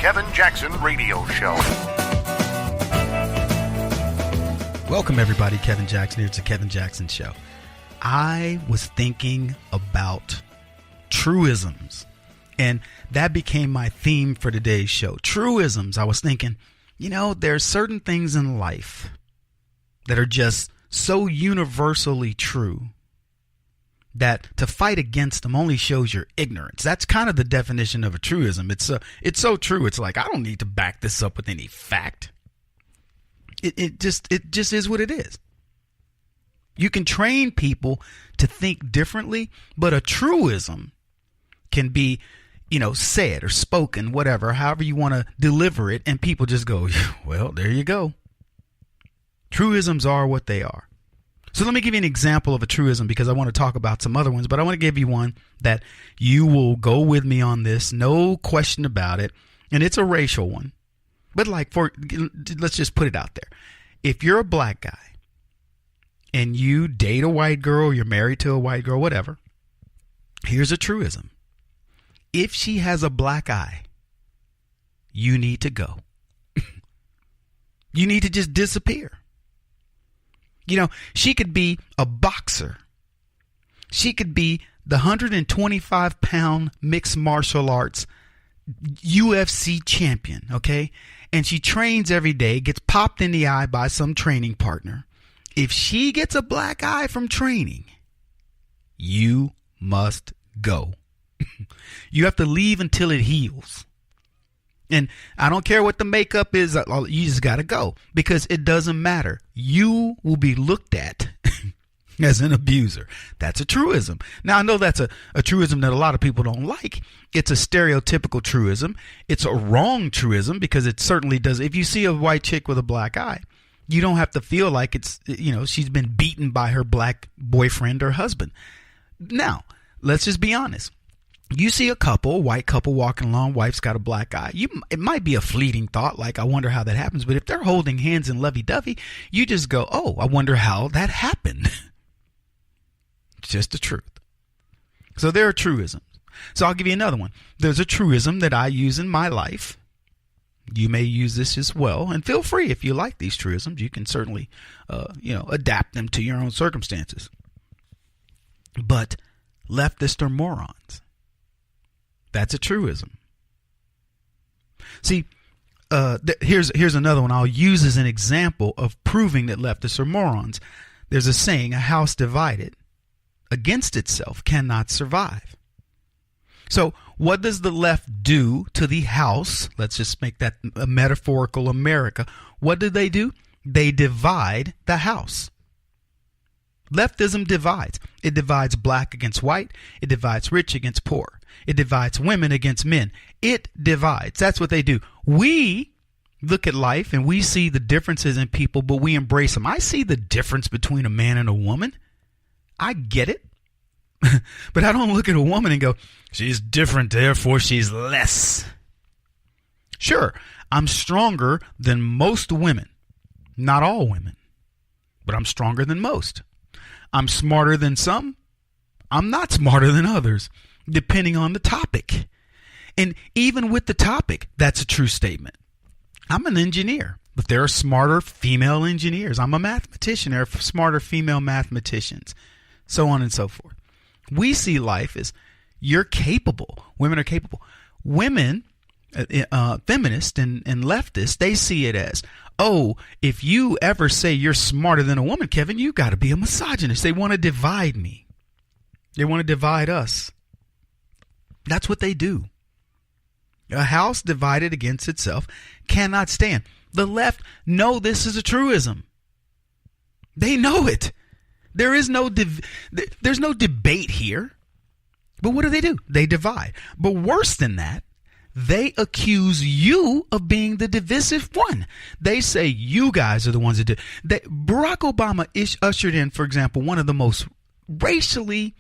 Kevin Jackson Radio Show. Welcome, everybody. Kevin Jackson here. It's the Kevin Jackson Show. I was thinking about truisms, and that became my theme for today's show. Truisms. I was thinking, there's certain things in life that are just so universally true that to fight against them only shows your ignorance. That's kind of the definition of a truism. It's so true. It's like, I don't need to back this up with any fact. It just is what it is. You can train people to think differently, but a truism can be, said or spoken, whatever, however you want to deliver it, and people just go, well, there you go. Truisms are what they are. So let me give you an example of a truism, because I want to talk about some other ones, but I want to give you one that you will go with me on this, no question about it, and it's a racial one. But let's just put it out there. If you're a black guy and you date a white girl, you're married to a white girl, whatever, here's a truism. If she has a black eye, you need to go. You need to just disappear. She could be a boxer. She could be the 125-pound mixed martial arts UFC champion, okay? And she trains every day, gets popped in the eye by some training partner. If she gets a black eye from training, you must go. You have to leave until it heals. And I don't care what the makeup is, you just got to go, because it doesn't matter. You will be looked at as an abuser. That's a truism. Now, I know that's a truism that a lot of people don't like. It's a stereotypical truism. It's a wrong truism, because it certainly does. If you see a white chick with a black eye, you don't have to feel like it's, she's been beaten by her black boyfriend or husband. Now, let's just be honest. You see a white couple walking along, wife's got a black eye. It might be a fleeting thought, like, I wonder how that happens. But if they're holding hands in lovey-dovey, you just go, oh, I wonder how that happened. Just the truth. So there are truisms. So I'll give you another one. There's a truism that I use in my life. You may use this as well. And feel free, if you like these truisms, you can certainly, adapt them to your own circumstances. But leftists are morons. That's a truism. See, here's another one I'll use as an example of proving that leftists are morons. There's a saying, a house divided against itself cannot survive. So what does the left do to the house? Let's just make that a metaphorical America. What do? They divide the house. Leftism divides. It divides black against white. It divides rich against poor. It divides women against men. It divides. That's what they do. We look at life and we see the differences in people, but we embrace them. I see the difference between a man and a woman. I get it. But I don't look at a woman and go, she's different, therefore she's less. Sure, I'm stronger than most women. Not all women, but I'm stronger than most. I'm smarter than some. I'm not smarter than others, depending on the topic. And even with the topic, that's a true statement. I'm an engineer, but there are smarter female engineers. I'm a mathematician. There are smarter female mathematicians, so on and so forth. We see life as you're capable. Women are capable. Women, feminists and leftists, they see it as, oh, if you ever say you're smarter than a woman, Kevin, you got to be a misogynist. They want to divide me. They want to divide us. That's what they do. A house divided against itself cannot stand. The left know this is a truism. They know it. There's no debate here. But what do? They divide. But worse than that, they accuse you of being the divisive one. They say you guys are the ones that do. Barack Obama ushered in, for example, one of the most racially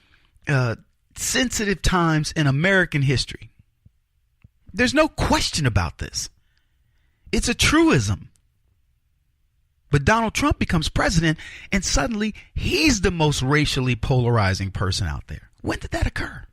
sensitive times in American history. There's no question about this. It's a truism. But Donald Trump becomes president, and suddenly he's the most racially polarizing person out there. When did that occur?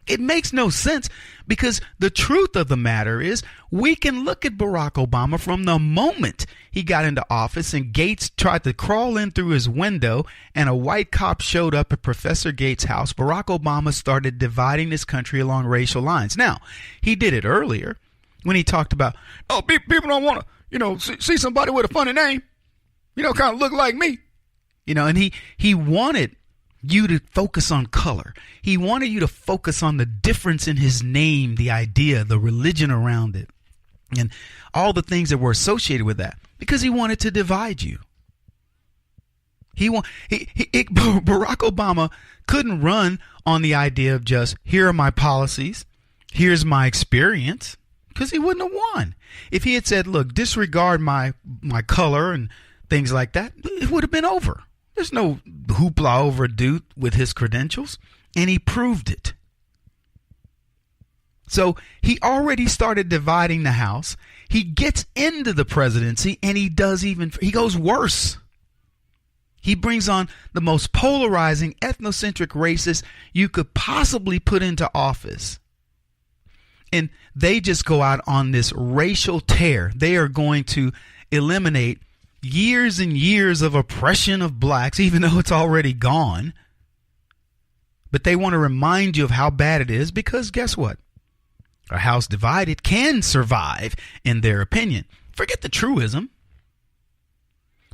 It makes no sense, because the truth of the matter is we can look at Barack Obama from the moment he got into office and Gates tried to crawl in through his window and a white cop showed up at Professor Gates' house. Barack Obama started dividing this country along racial lines. Now, he did it earlier when he talked about, oh, people don't want to, see somebody with a funny name, kind of look like me. And he wanted you to focus on color. He wanted you to focus on the difference in his name, the idea, the religion around it, and all the things that were associated with that, because he wanted to divide you. Barack Obama couldn't run on the idea of just, here are my policies, here's my experience, because he wouldn't have won. If he had said, look, disregard my color and things like that, it would have been over. There's no hoopla over a dude with his credentials, and he proved it. So he already started dividing the House. He gets into the presidency, and he goes worse. He brings on the most polarizing, ethnocentric racists you could possibly put into office. And they just go out on this racial tear. They are going to eliminate years and years of oppression of blacks, even though it's already gone. But they want to remind you of how bad it is, because guess what? A house divided can survive, in their opinion. Forget the truism.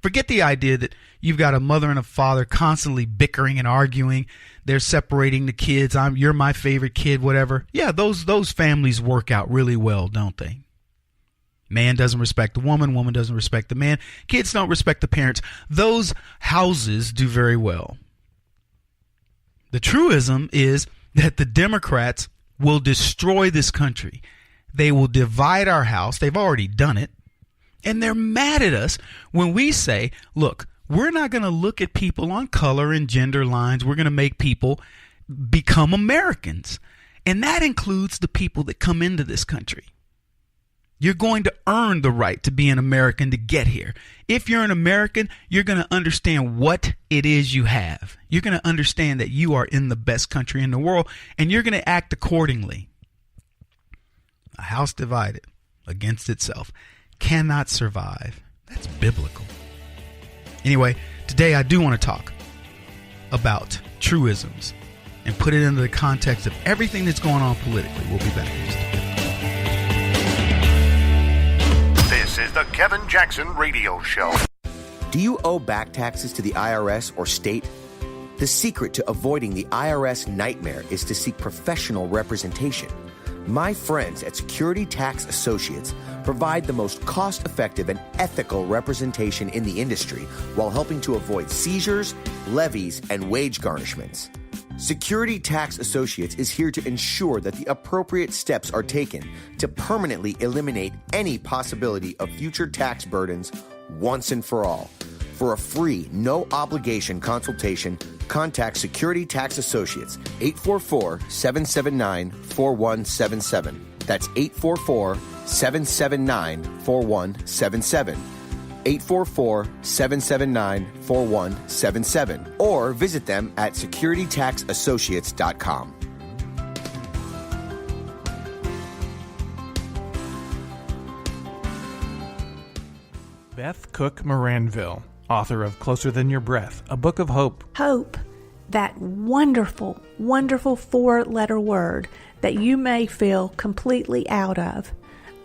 Forget the idea that you've got a mother and a father constantly bickering and arguing. They're separating the kids. You're my favorite kid, whatever. Yeah, those families work out really well, don't they? Man doesn't respect the woman. Woman doesn't respect the man. Kids don't respect the parents. Those houses do very well. The truism is that the Democrats will destroy this country. They will divide our house. They've already done it. And they're mad at us when we say, look, we're not going to look at people on color and gender lines. We're going to make people become Americans. And that includes the people that come into this country. You're going to earn the right to be an American to get here. If you're an American, you're going to understand what it is you have. You're going to understand that you are in the best country in the world, and you're going to act accordingly. A house divided against itself cannot survive. That's biblical. Anyway, today I do want to talk about truisms and put it into the context of everything that's going on politically. We'll be back in just a bit. This is the Kevin Jackson Radio Show. Do you owe back taxes to the IRS or state? The secret to avoiding the IRS nightmare is to seek professional representation. My friends at Security Tax Associates provide the most cost-effective and ethical representation in the industry while helping to avoid seizures, levies, and wage garnishments. Security Tax Associates is here to ensure that the appropriate steps are taken to permanently eliminate any possibility of future tax burdens once and for all. For a free, no-obligation consultation, contact Security Tax Associates, 844-779-4177. That's 844-779-4177. 844-779-4177. Or visit them at securitytaxassociates.com. Beth Cook Moranville, author of Closer Than Your Breath, a book of hope. Hope, that wonderful, wonderful four-letter word that you may feel completely out of.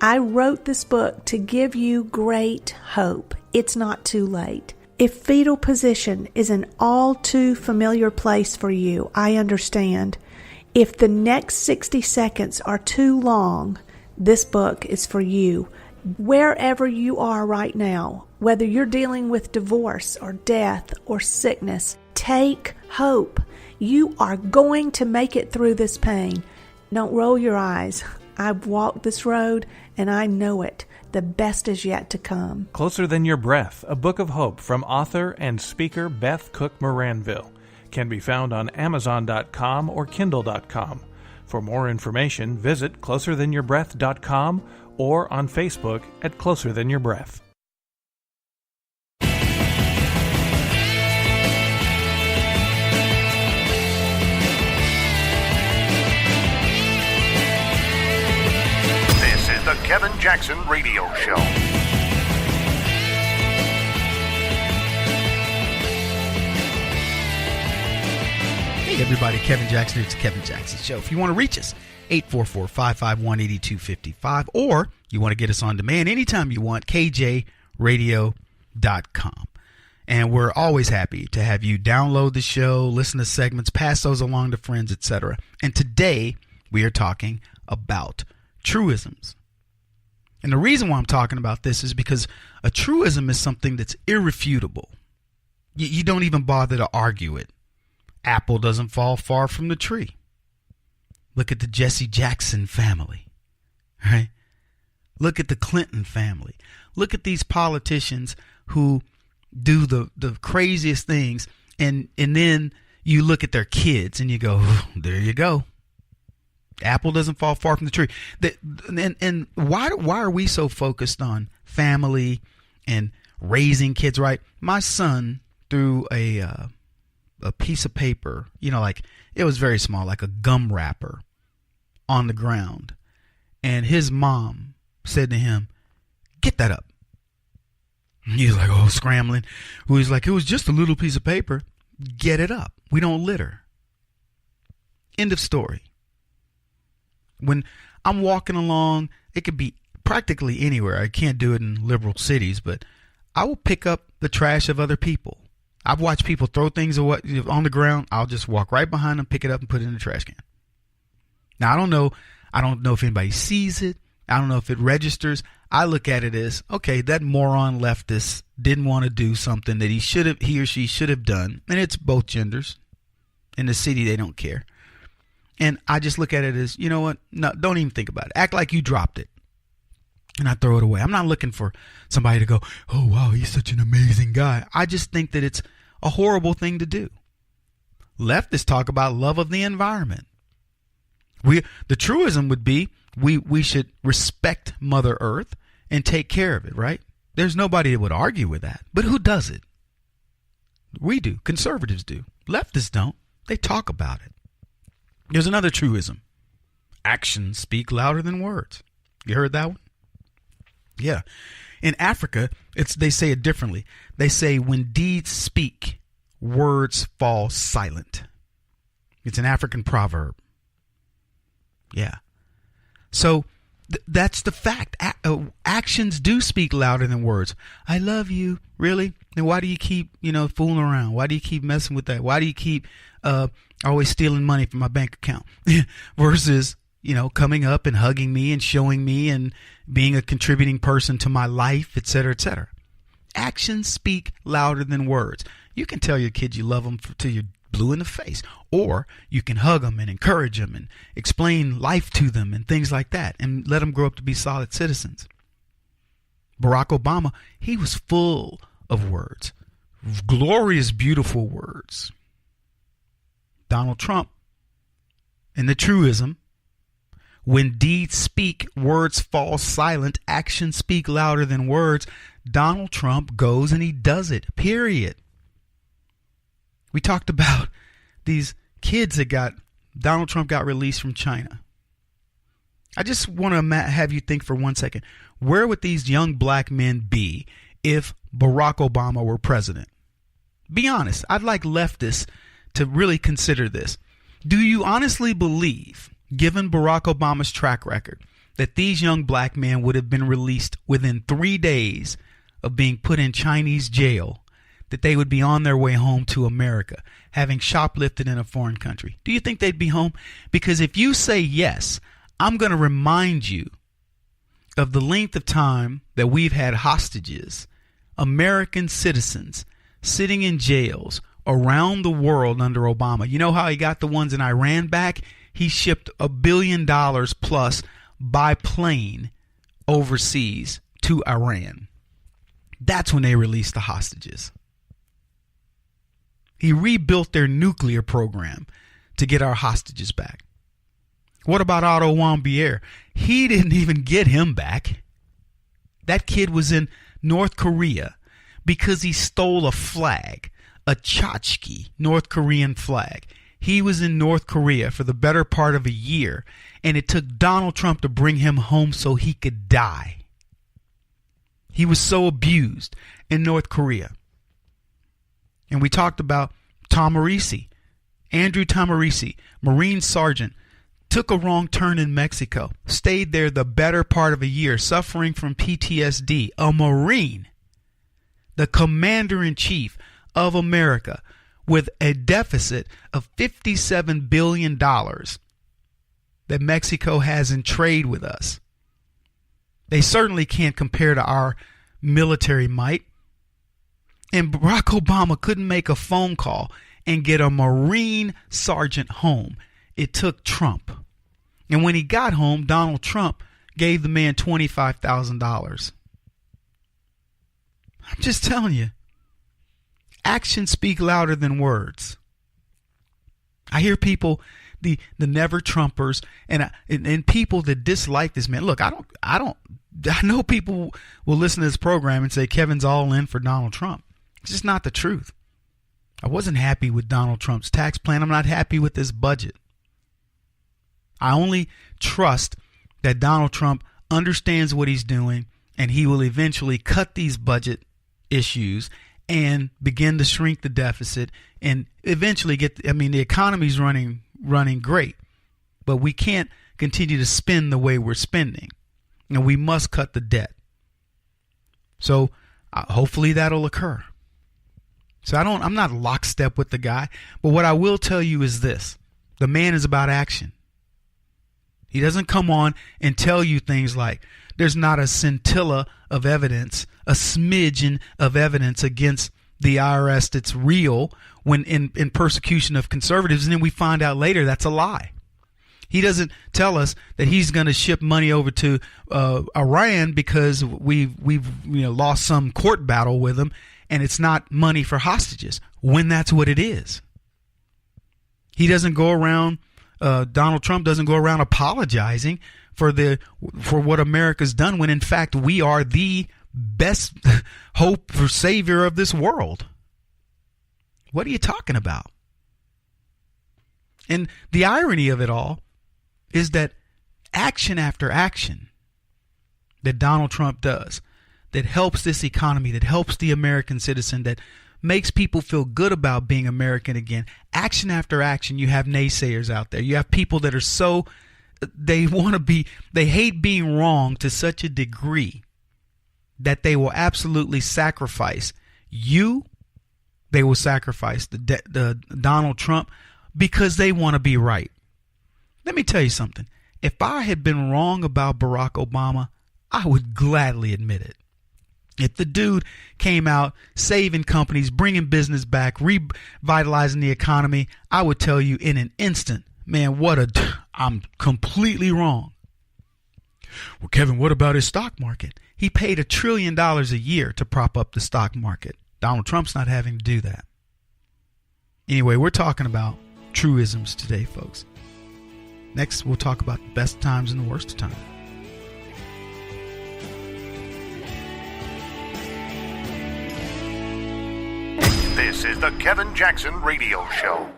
I wrote this book to give you great hope. It's not too late. If fetal position is an all too familiar place for you, I understand. If the next 60 seconds are too long, this book is for you. Wherever you are right now, whether you're dealing with divorce or death or sickness, take hope. You are going to make it through this pain. Don't roll your eyes. I've walked this road and I know it. The best is yet to come. Closer Than Your Breath, a book of hope from author and speaker Beth Cook Moranville, can be found on Amazon.com or Kindle.com. For more information, visit closerthanyourBreath.com or on Facebook at Closer Than Your Breath. Jackson Radio Show. Hey everybody, Kevin Jackson. It's the Kevin Jackson Show. If you want to reach us, 844-551-8255, or you want to get us on demand anytime you want, kjradio.com. And we're always happy to have you download the show, listen to segments, pass those along to friends, etc. And today we are talking about truisms. And the reason why I'm talking about this is because a truism is something that's irrefutable. You don't even bother to argue it. Apple doesn't fall far from the tree. Look at the Jesse Jackson family, right? Look at the Clinton family. Look at these politicians who do the craziest things, and then you look at their kids and you go, there you go. Apple doesn't fall far from the tree. And why are we so focused on family and raising kids right? My son threw a piece of paper, like it was very small, like a gum wrapper, on the ground. And his mom said to him, "Get that up." And he was like, scrambling. He's like, "It was just a little piece of paper. Get it up. We don't litter." End of story. When I'm walking along, it could be practically anywhere. I can't do it in liberal cities, but I will pick up the trash of other people. I've watched people throw things on the ground. I'll just walk right behind them, pick it up, and put it in the trash can. Now, I don't know if anybody sees it. I don't know if it registers. I look at it as, okay, that moron leftist didn't want to do something that he or she should have done. And it's both genders. In the city, they don't care. And I just look at it as, you know what? No, don't even think about it. Act like you dropped it. And I throw it away. I'm not looking for somebody to go, "Oh, wow, he's such an amazing guy." I just think that it's a horrible thing to do. Leftists talk about love of the environment. The truism would be we should respect Mother Earth and take care of it, right? There's nobody that would argue with that. But who does it? We do. Conservatives do. Leftists don't. They talk about it. There's another truism. Actions speak louder than words. You heard that one? Yeah. In Africa, they say it differently. They say when deeds speak, words fall silent. It's an African proverb. Yeah. So that's the fact. Actions do speak louder than words. I love you. Really? Then why do you keep, fooling around? Why do you keep messing with that? Why do you keep always stealing money from my bank account? Versus, coming up and hugging me and showing me and being a contributing person to my life, et cetera, et cetera. Actions speak louder than words. You can tell your kids you love them till you're blue in the face, or you can hug them and encourage them and explain life to them and things like that and let them grow up to be solid citizens. Barack Obama, he was full of words, glorious, beautiful words. Donald Trump, and the truism, when deeds speak, words fall silent, actions speak louder than words. Donald Trump goes and he does it, period. We talked about these kids that Donald Trump got released from China. I just want to have you think for 1 second. Where would these young black men be if Barack Obama were president? Be honest. I'd like leftists to really consider this. Do you honestly believe, given Barack Obama's track record, that these young black men would have been released within 3 days of being put in Chinese jail, that they would be on their way home to America, having shoplifted in a foreign country? Do you think they'd be home? Because if you say yes, I'm going to remind you of the length of time that we've had hostages, American citizens, sitting in jails around the world under Obama. You know how he got the ones in Iran back? He shipped $1 billion plus by plane overseas to Iran. That's when they released the hostages. He rebuilt their nuclear program to get our hostages back. What about Otto Warmbier? He didn't even get him back. That kid was in North Korea because he stole a flag, a tchotchke North Korean flag. he was in North Korea for the better part of a year, and it took Donald Trump to bring him home so he could die. He was so abused in North Korea. And we talked about Tamarisi, Andrew Tamarisi, Marine Sergeant, took a wrong turn in Mexico, stayed there the better part of a year, suffering from PTSD. A Marine, the commander-in-chief of America, with a deficit of $57 billion that Mexico has in trade with us. They certainly can't compare to our military might. And Barack Obama couldn't make a phone call and get a Marine sergeant home. It took Trump. And when he got home, Donald Trump gave the man $25,000. I'm just telling you, actions speak louder than words. I hear people, the never Trumpers, and people that dislike this man. Look, I know people will listen to this program and say Kevin's all in for Donald Trump. It's just not the truth. I wasn't happy with Donald Trump's tax plan. I'm not happy with this budget. I only trust that Donald Trump understands what he's doing, and he will eventually cut these budget issues and begin to shrink the deficit and eventually the economy's running great, but we can't continue to spend the way we're spending, and we must cut the debt. So hopefully that'll occur. So I'm not lockstep with the guy, but what I will tell you is this: the man is about action. He doesn't come on and tell you things like there's not a scintilla of evidence, a smidgen of evidence against the IRS that's real when in persecution of conservatives, and then we find out later that's a lie. He doesn't tell us that he's going to ship money over to Iran because we've lost some court battle with them, and it's not money for hostages, when that's what it is. He doesn't go around, Donald Trump doesn't go around apologizing for what America's done, when in fact we are the best hope for savior of this world. What are you talking about? And the irony of it all is that action after action that Donald Trump does, that helps this economy, that helps the American citizen, that makes people feel good about being American again, action after action, you have naysayers out there. You have people that are they hate being wrong to such a degree that they will absolutely sacrifice you. They will sacrifice the Donald Trump because they want to be right. Let me tell you something. If I had been wrong about Barack Obama, I would gladly admit it. If the dude came out saving companies, bringing business back, revitalizing the economy, I would tell you in an instant, man, I'm completely wrong. Well, Kevin, what about his stock market? He paid $1 trillion a year to prop up the stock market. Donald Trump's not having to do that. Anyway, we're talking about truisms today, folks. Next, we'll talk about the best times and the worst of times. This is the Kevin Jackson Radio Show.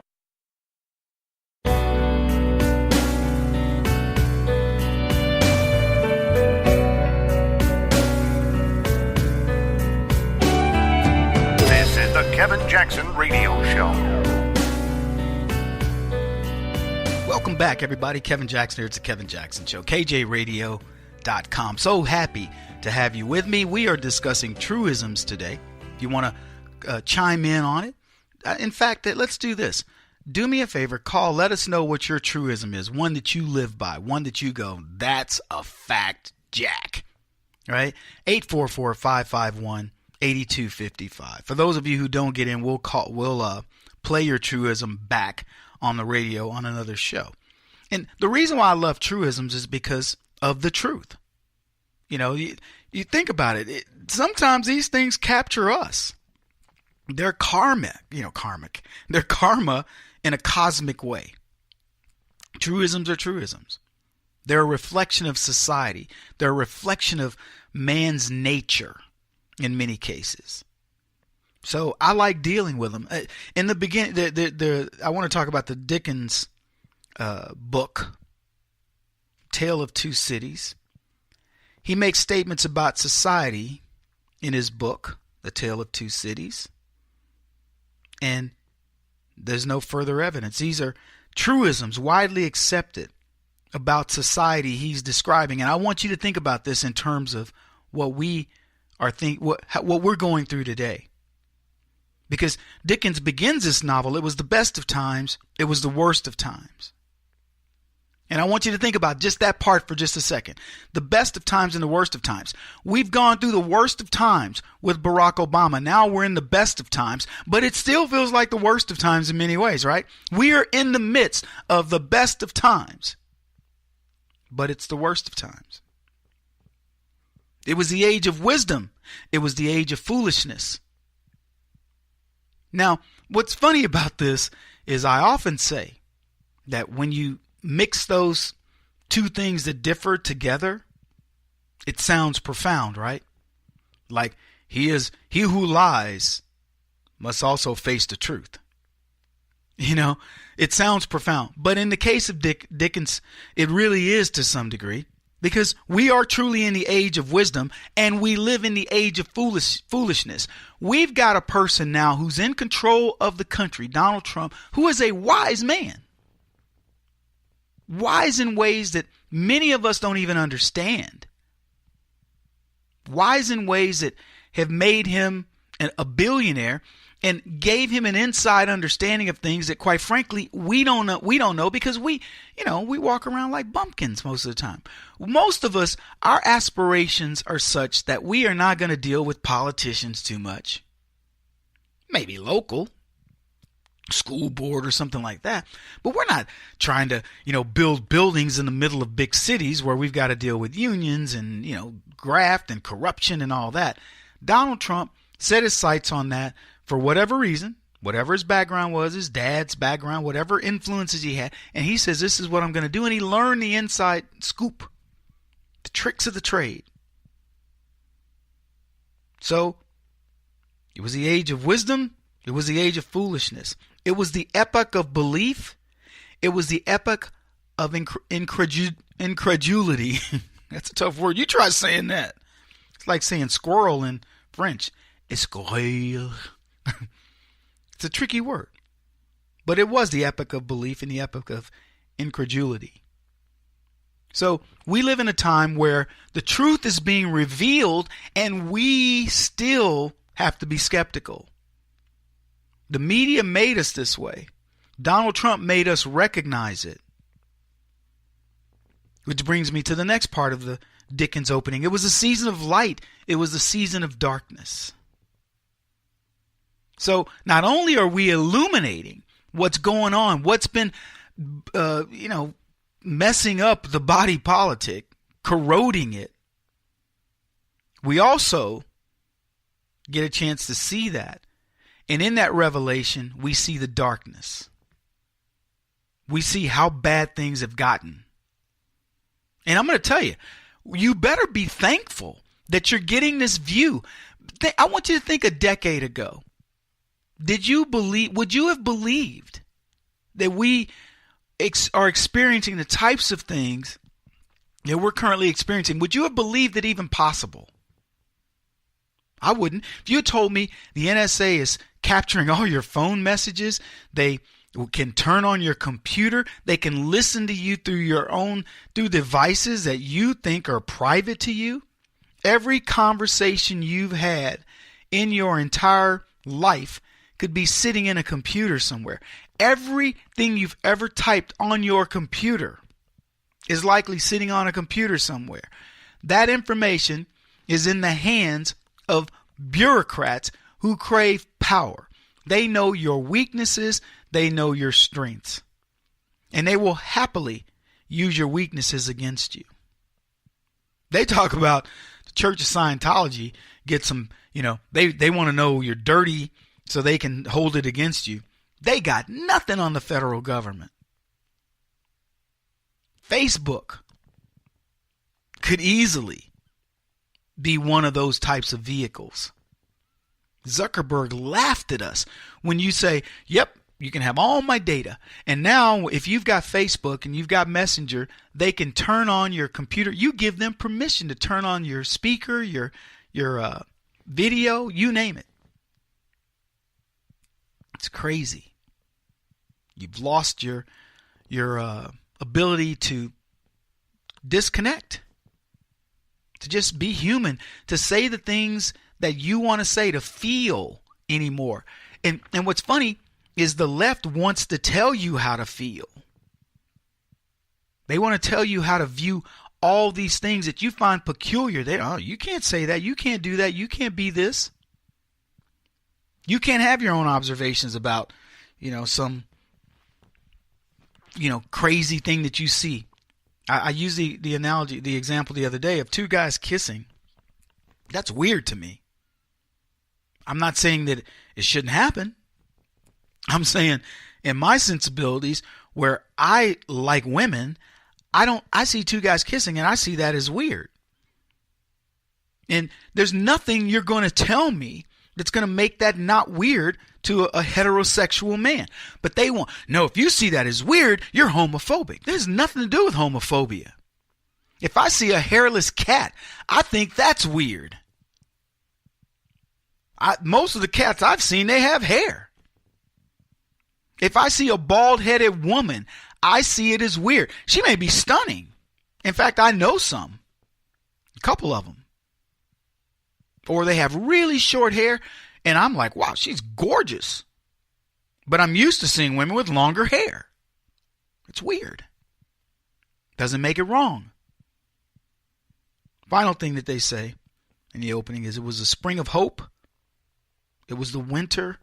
This is the Kevin Jackson Radio Show. Welcome back, everybody. Kevin Jackson here. It's the Kevin Jackson Show. KJRadio.com. So happy to have you with me. We are discussing truisms today. If you want to chime in on it. In fact, let's do this. Do me a favor, call, let us know what your truism is, one that you live by, one that you go, that's a fact, Jack. Right? 844-551-8255. For those of you who don't get in, we'll play your truism back on the radio on another show. And the reason why I love truisms is because of the truth. You know, you think about it. Sometimes these things capture us. They're karmic. They're karma in a cosmic way. Truisms are truisms. They're a reflection of society. They're a reflection of man's nature in many cases. So I like dealing with them. In the beginning, I want to talk about the Dickens book, Tale of Two Cities. He makes statements about society in his book, The Tale of Two Cities. And there's no further evidence. These are truisms widely accepted about society he's describing. And I want you to think about this in terms of what we are what we're going through today. Because Dickens begins this novel, it was the best of times, it was the worst of times. And I want you to think about just that part for just a second. The best of times and the worst of times. We've gone through the worst of times with Barack Obama. Now we're in the best of times, but it still feels like the worst of times in many ways, right? We are in the midst of the best of times, but it's the worst of times. It was the age of wisdom. It was the age of foolishness. Now, what's funny about this is I often say that when you mix those two things that differ together, it sounds profound, right? Like he who lies must also face the truth. You know, it sounds profound. But in the case of Dickens, it really is to some degree, because we are truly in the age of wisdom and we live in the age of foolishness. We've got a person now who's in control of the country, Donald Trump, who is a wise man. Wise in ways that many of us don't even understand. Wise in ways that have made him a billionaire and gave him an inside understanding of things that, quite frankly, we don't know. We don't know because we walk around like bumpkins most of the time. Most of us, our aspirations are such that we are not going to deal with politicians too much. Maybe local, school board or something like that. But we're not trying to, build buildings in the middle of big cities where we've got to deal with unions and, graft and corruption and all that. Donald Trump set his sights on that for whatever reason, whatever his background was, his dad's background, whatever influences he had. And he says, this is what I'm going to do. And he learned the inside scoop, the tricks of the trade. So it was the age of wisdom. It was the age of foolishness. It was the epoch of belief. It was the epoch of incredulity. That's a tough word. You try saying that. It's like saying squirrel in French. Esquirrel. It's a tricky word. But it was the epoch of belief and the epoch of incredulity. So we live in a time where the truth is being revealed and we still have to be skeptical. The media made us this way. Donald Trump made us recognize it. Which brings me to the next part of the Dickens opening. It was a season of light. It was a season of darkness. So not only are we illuminating what's going on, what's been, messing up the body politic, corroding it, we also get a chance to see that. And in that revelation, we see the darkness. We see how bad things have gotten. And I'm going to tell you, you better be thankful that you're getting this view. I want you to think a decade ago. Would you have believed that we are experiencing the types of things that we're currently experiencing? Would you have believed it even possible? I wouldn't. If you had told me the NSA is capturing all your phone messages, they can turn on your computer, they can listen to you through devices that you think are private to you. Every conversation you've had in your entire life could be sitting in a computer somewhere. Everything you've ever typed on your computer is likely sitting on a computer somewhere. That information is in the hands of bureaucrats who crave power. They know your weaknesses. They know your strengths. And they will happily use your weaknesses against you. They talk about the Church of Scientology gets some, they want to know you're dirty so they can hold it against you. They got nothing on the federal government. Facebook could easily be one of those types of vehicles. Zuckerberg laughed at us when you say, yep, you can have all my data. And now if you've got Facebook and you've got Messenger, they can turn on your computer. You give them permission to turn on your speaker, your video, you name it. It's crazy. You've lost your ability to disconnect, to just be human, to say the things that you want to say, to feel anymore. And what's funny is the left wants to tell you how to feel. They want to tell you how to view all these things that you find peculiar. You can't say that. You can't do that. You can't be this. You can't have your own observations about, some, crazy thing that you see. I used the analogy, the example the other day of two guys kissing. That's weird to me. I'm not saying that it shouldn't happen. I'm saying in my sensibilities where I like women, I see two guys kissing and I see that as weird. And there's nothing you're going to tell me that's going to make that not weird to a heterosexual man. But they want, no, if you see that as weird, you're homophobic. There's nothing to do with homophobia. If I see a hairless cat, I think that's weird. Most of the cats I've seen, they have hair. If I see a bald-headed woman, I see it as weird. She may be stunning. In fact, I know some. A couple of them. Or they have really short hair, and I'm like, wow, she's gorgeous. But I'm used to seeing women with longer hair. It's weird. Doesn't make it wrong. Final thing that they say in the opening is it was a spring of hope. It was the winter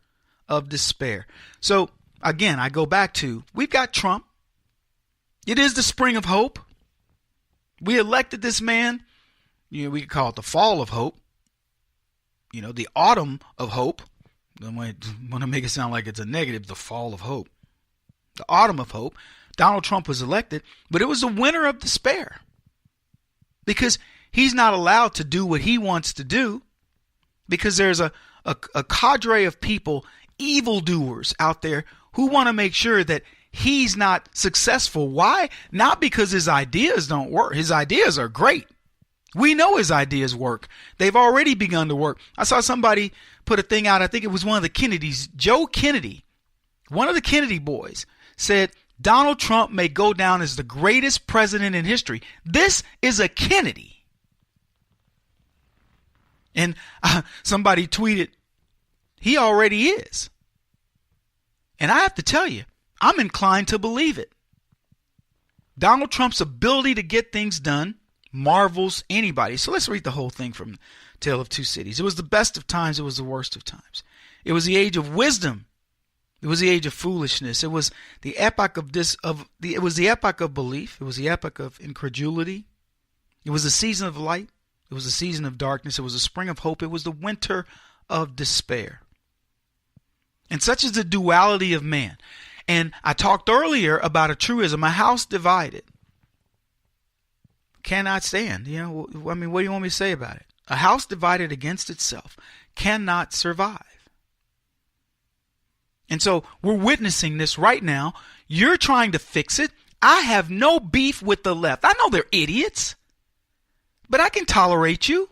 of despair. So, again, I go back to, we've got Trump. It is the spring of hope. We elected this man. We could call it the fall of hope. The autumn of hope. I want to make it sound like it's a negative, the fall of hope. The autumn of hope. Donald Trump was elected, but it was the winter of despair. Because he's not allowed to do what he wants to do. Because there's a cadre of people, evildoers out there who want to make sure that he's not successful. Why? Not because his ideas don't work. His ideas are great. We know his ideas work. They've already begun to work. I saw somebody put a thing out. I think it was one of the Kennedys. Joe Kennedy, one of the Kennedy boys, said Donald Trump may go down as the greatest president in history. This is a Kennedy. And somebody tweeted, he already is. And I have to tell you, I'm inclined to believe it. Donald Trump's ability to get things done marvels anybody. So let's read the whole thing from Tale of Two Cities. It was the best of times. It was the worst of times. It was the age of wisdom. It was the age of foolishness. It was the epoch of it was the epoch of belief. It was the epoch of incredulity. It was the season of light. It was the season of darkness. It was the spring of hope. It was the winter of despair. And such is the duality of man. And I talked earlier about a truism, a house divided cannot stand. What do you want me to say about it? A house divided against itself cannot survive. And so we're witnessing this right now. You're trying to fix it. I have no beef with the left. I know they're idiots, but I can tolerate you.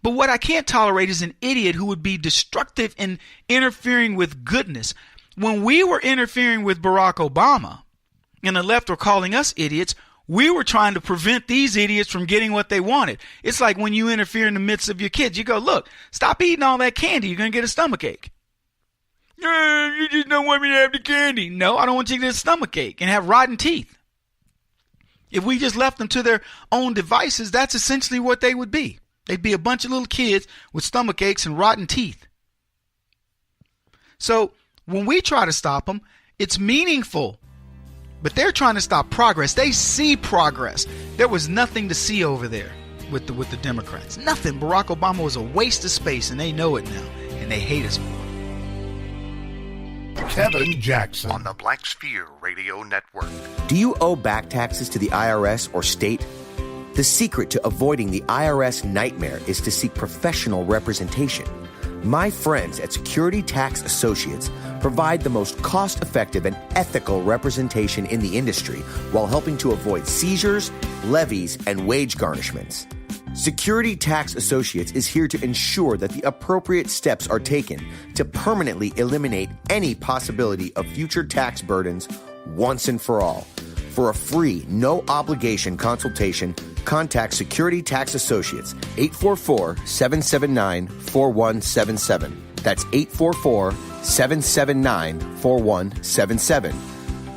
But what I can't tolerate is an idiot who would be destructive in interfering with goodness. When we were interfering with Barack Obama and the left were calling us idiots, we were trying to prevent these idiots from getting what they wanted. It's like when you interfere in the midst of your kids. You go, look, stop eating all that candy. You're going to get a stomachache. You just don't want me to have the candy. No, I don't want you to get a stomachache and have rotten teeth. If we just left them to their own devices, that's essentially what they would be. They'd be a bunch of little kids with stomach aches and rotten teeth. So when we try to stop them, it's meaningful. But they're trying to stop progress. They see progress. There was nothing to see over there with the Democrats. Nothing. Barack Obama was a waste of space, and they know it now, and they hate us for it. Kevin Jackson on the Black Sphere Radio Network. Do you owe back taxes to the IRS or state? The secret to avoiding the IRS nightmare is to seek professional representation. My friends at Security Tax Associates provide the most cost-effective and ethical representation in the industry while helping to avoid seizures, levies, and wage garnishments. Security Tax Associates is here to ensure that the appropriate steps are taken to permanently eliminate any possibility of future tax burdens once and for all. For a free, no-obligation consultation, contact Security Tax Associates, 844-779-4177. That's 844-779-4177.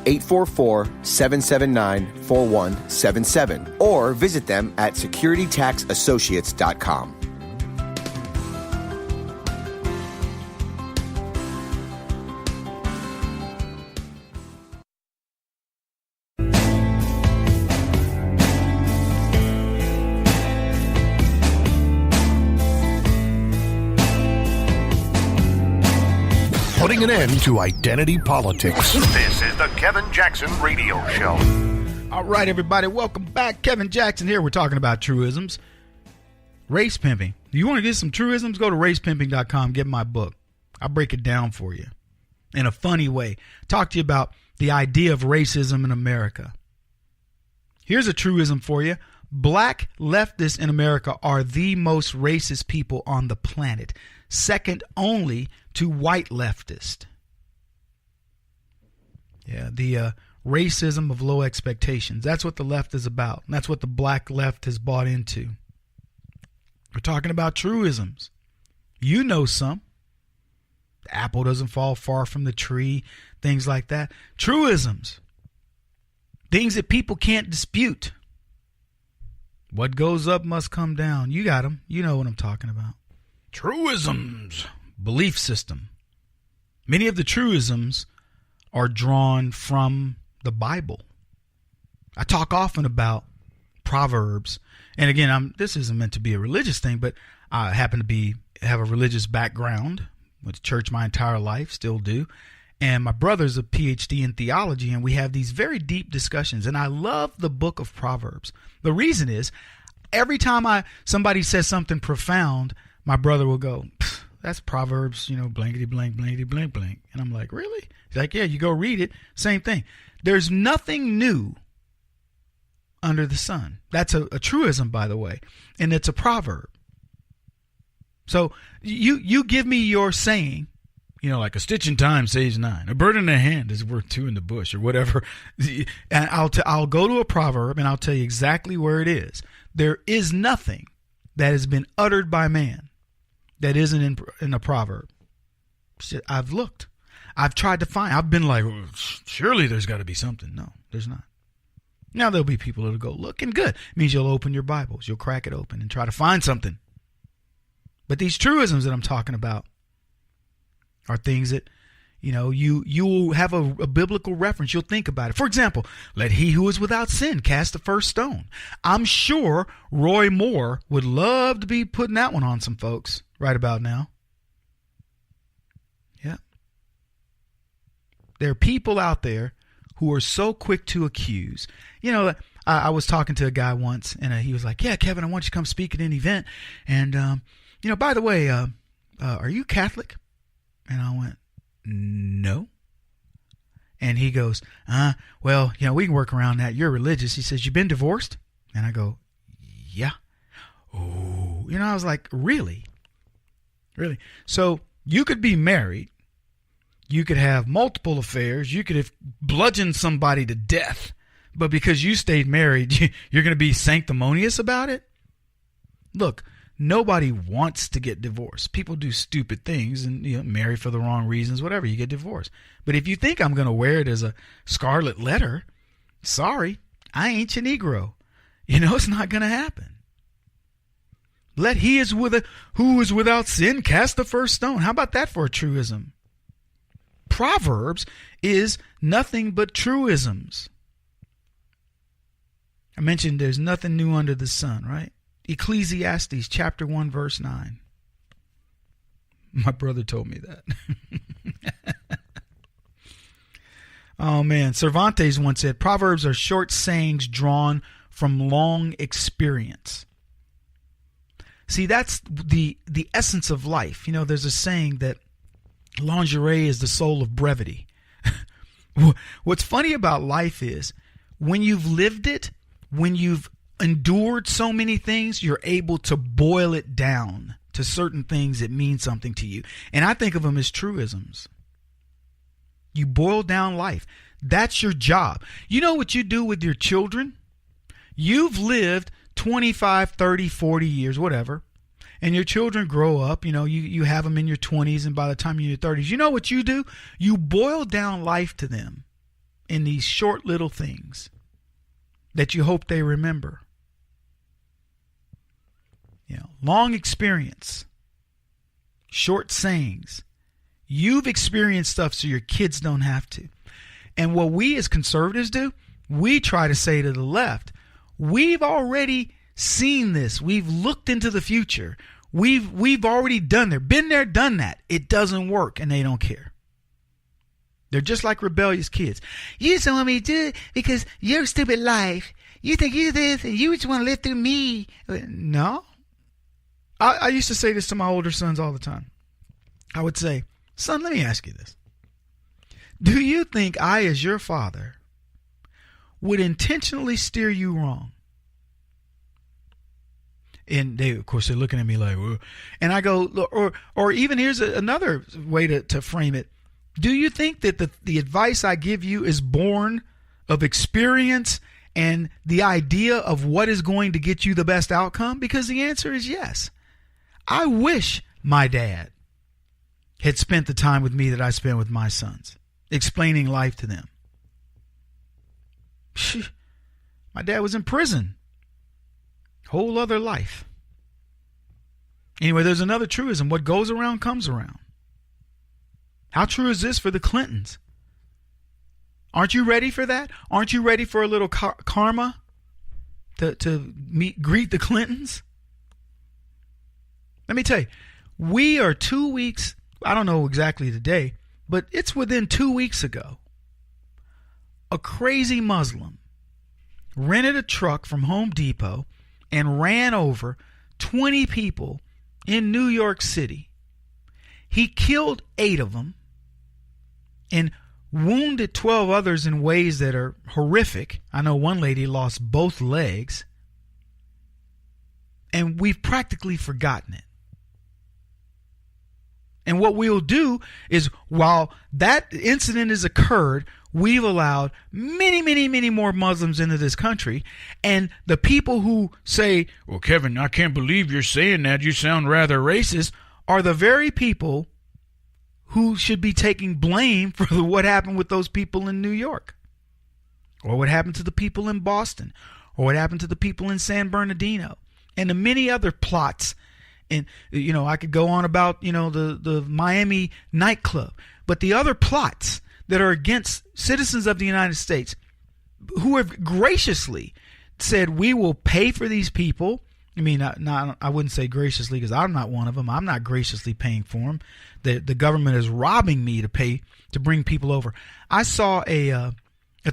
844-779-4177. Or visit them at securitytaxassociates.com. Putting an end to identity politics. This is the Kevin Jackson Radio Show. All right, everybody, welcome back. Kevin Jackson here. We're talking about truisms. Race pimping. Do you want to get some truisms? Go to racepimping.com. Get my book. I'll break it down for you in a funny way. Talk to you about the idea of racism in America. Here's a truism for you. Black leftists in America are the most racist people on the planet, second only to white leftists. Yeah, the racism of low expectations. That's what the left is about. And that's what the black left has bought into. We're talking about truisms. You know some. The apple doesn't fall far from the tree, things like that. Truisms. Things that people can't dispute. What goes up must come down. You got them. You know what I'm talking about. Truisms. Belief system. Many of the truisms are drawn from the Bible. I talk often about Proverbs. And again, this isn't meant to be a religious thing, but I happen to have a religious background. Went to church my entire life, still do. And my brother's a PhD in theology, and we have these very deep discussions. And I love the book of Proverbs. The reason is, every time somebody says something profound, my brother will go, that's Proverbs, blankety blank, blankety blank blank. And I'm like, really? He's like, yeah, you go read it. Same thing. There's nothing new under the sun. That's a truism, by the way. And it's a proverb. So you give me your saying, like a stitch in time saves 9. A bird in the hand is worth 2 in the bush, or whatever. And I'll go to a proverb and I'll tell you exactly where it is. There is nothing that has been uttered by man that isn't in a proverb. I've looked. I've tried to find. I've been like, well, surely there's got to be something. No, there's not. Now there'll be people that'll go, looking good. It means you'll open your Bibles. You'll crack it open and try to find something. But these truisms that I'm talking about are things that, you will have a biblical reference. You'll think about it. For example, let he who is without sin cast the first stone. I'm sure Roy Moore would love to be putting that one on some folks right about now. Yeah. There are people out there who are so quick to accuse. I was talking to a guy once, and he was like, yeah, Kevin, I want you to come speak at an event. And, by the way, are you Catholic? And I went, no. And he goes, well, we can work around that. You're religious. He says, you been divorced? And I go, yeah. Oh, I was like, really? Really? So you could be married. You could have multiple affairs. You could have bludgeoned somebody to death. But because you stayed married, you're going to be sanctimonious about it? Look, nobody wants to get divorced. People do stupid things and marry for the wrong reasons, whatever, you get divorced. But if you think I'm going to wear it as a scarlet letter, sorry, I ain't your Negro. It's not going to happen. Let he who is without sin cast the first stone. How about that for a truism? Proverbs is nothing but truisms. I mentioned there's nothing new under the sun, right? Ecclesiastes chapter 1 verse 9. My brother told me that. Oh man, Cervantes once said, Proverbs are short sayings drawn from long experience. See, that's the essence of life. You know, there's a saying that lingerie is the soul of brevity. What's funny about life is when you've lived it, when you've endured so many things, you're able to boil it down to certain things that mean something to you. And I think of them as truisms. You boil down life. That's your job. You know what you do with your children? You've lived 25, 30, 40 years, whatever. And your children grow up, you know, you have them in your 20s, and by the time you're in your 30s, you know what you do? You boil down life to them in these short little things that you hope they remember. You know, long experience, short sayings. You've experienced stuff so your kids don't have to. And what we as conservatives do, we try to say to the left, we've already seen this. We've looked into the future. We've already been there, done that. It doesn't work, and they don't care. They're just like rebellious kids. You just don't want me to do it because your stupid life. You think you this, and you just want to live through me. No. I used to say this to my older sons all the time. I would say, son, let me ask you this. Do you think I, as your father, would intentionally steer you wrong? And they, of course, they're looking at me like, well, and I go, or even here's another way to frame it. Do you think that the advice I give you is born of experience and the idea of what is going to get you the best outcome? Because the answer is yes. I wish my dad had spent the time with me that I spent with my sons, explaining life to them. My dad was in prison. Whole other life. Anyway, there's another truism. What goes around comes around. How true is this for the Clintons? Aren't you ready for that? Aren't you ready for a little karma to greet the Clintons? Let me tell you, we are 2 weeks, I don't know exactly the day, but it's within 2 weeks ago. A crazy Muslim rented a truck from Home Depot and ran over 20 people in New York City. He killed 8 of them and wounded 12 others in ways that are horrific. I know one lady lost both legs. And we've practically forgotten it. And what we'll do is, while that incident has occurred, we've allowed many, many, many more Muslims into this country. And the people who say, well, Kevin, I can't believe you're saying that. You sound rather racist, are the very people who should be taking blame for what happened with those people in New York, or what happened to the people in Boston, or what happened to the people in San Bernardino, and the many other plots. And, you know, I could go on about, you know, the Miami nightclub, but the other plots that are against citizens of the United States who have graciously said, we will pay for these people. I mean, I wouldn't say graciously, because I'm not one of them. I'm not graciously paying for them. The government is robbing me to pay to bring people over. I saw a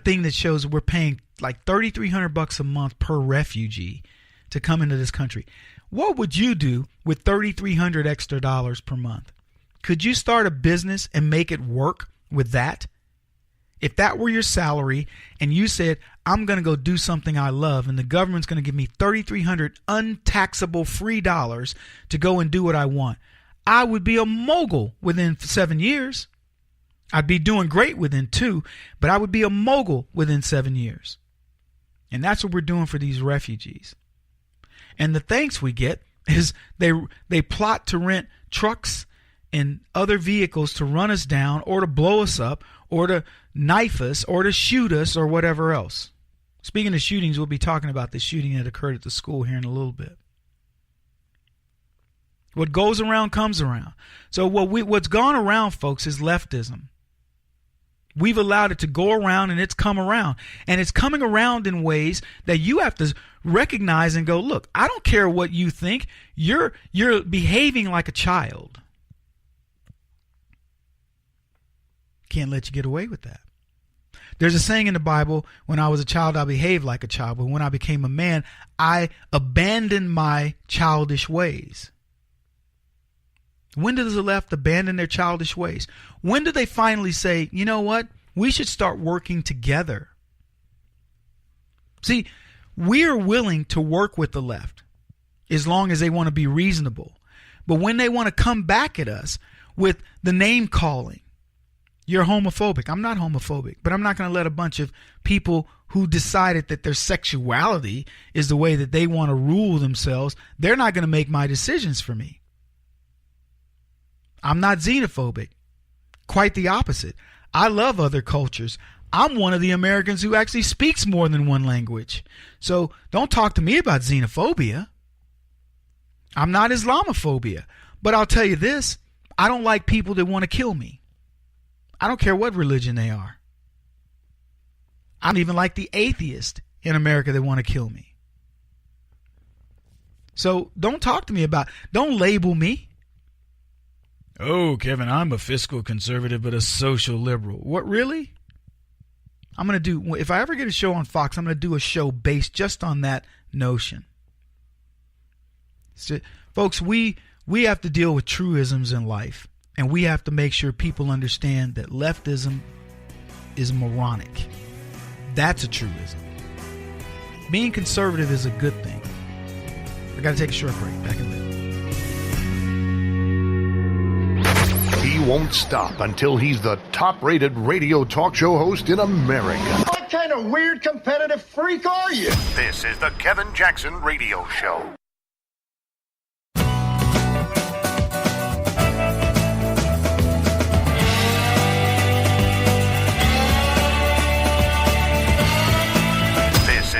thing that shows we're paying like $3,300 a month per refugee to come into this country. What would you do with $3,300 extra dollars per month? Could you start a business and make it work with that? If that were your salary and you said, I'm going to go do something I love, and the government's going to give me $3,300 untaxable free dollars to go and do what I want, I would be a mogul within 7 years. I'd be doing great within 2, but I would be a mogul within 7 years. And that's what we're doing for these refugees. And the thanks we get is they plot to rent trucks and other vehicles to run us down, or to blow us up, or to knife us, or to shoot us, or whatever else. Speaking of shootings, we'll be talking about the shooting that occurred at the school here in a little bit. What goes around comes around. So what's gone around, folks, is leftism. We've allowed it to go around, and it's come around. And it's coming around in ways that you have to recognize and go, look, I don't care what you think. You're behaving like a child. Can't let you get away with that. There's a saying in the Bible, when I was a child, I behaved like a child. But when I became a man, I abandoned my childish ways. When does the left abandon their childish ways? When do they finally say, you know what? We should start working together. See, we are willing to work with the left as long as they want to be reasonable. But when they want to come back at us with the name calling, you're homophobic. I'm not homophobic, but I'm not going to let a bunch of people who decided that their sexuality is the way that they want to rule themselves, they're not going to make my decisions for me. I'm not xenophobic. Quite the opposite. I love other cultures. I'm one of the Americans who actually speaks more than one language. So don't talk to me about xenophobia. I'm not Islamophobia. But I'll tell you this, I don't like people that want to kill me. I don't care what religion they are. I don't even like the atheist in America that want to kill me. So don't talk to me don't label me. Oh, Kevin, I'm a fiscal conservative but a social liberal. What, really? I'm going to do, if I ever get a show on Fox, I'm going to do a show based just on that notion. So, folks, we have to deal with truisms in life. And we have to make sure people understand that leftism is moronic. That's a truism. Being conservative is a good thing. I got to take a short break. Back in a minute. He won't stop until he's the top-rated radio talk show host in America. What kind of weird competitive freak are you? This is the Kevin Jackson Radio Show.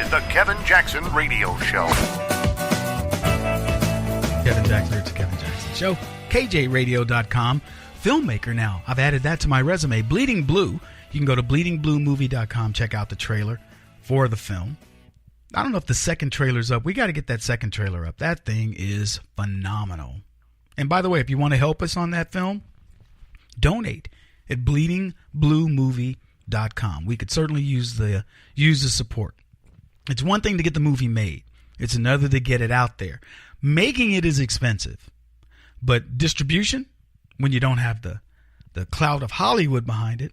The Kevin Jackson Radio Show. Kevin Jackson, it's the Kevin Jackson Show. KJRadio.com. Filmmaker now. I've added that to my resume. Bleeding Blue. You can go to bleedingbluemovie.com. Check out the trailer for the film. I don't know if the second trailer's up. We got to get that second trailer up. That thing is phenomenal. And by the way, if you want to help us on that film, donate at bleedingbluemovie.com. We could certainly use the support. It's one thing to get the movie made. It's another to get it out there. Making it is expensive. But distribution, when you don't have the cloud of Hollywood behind it,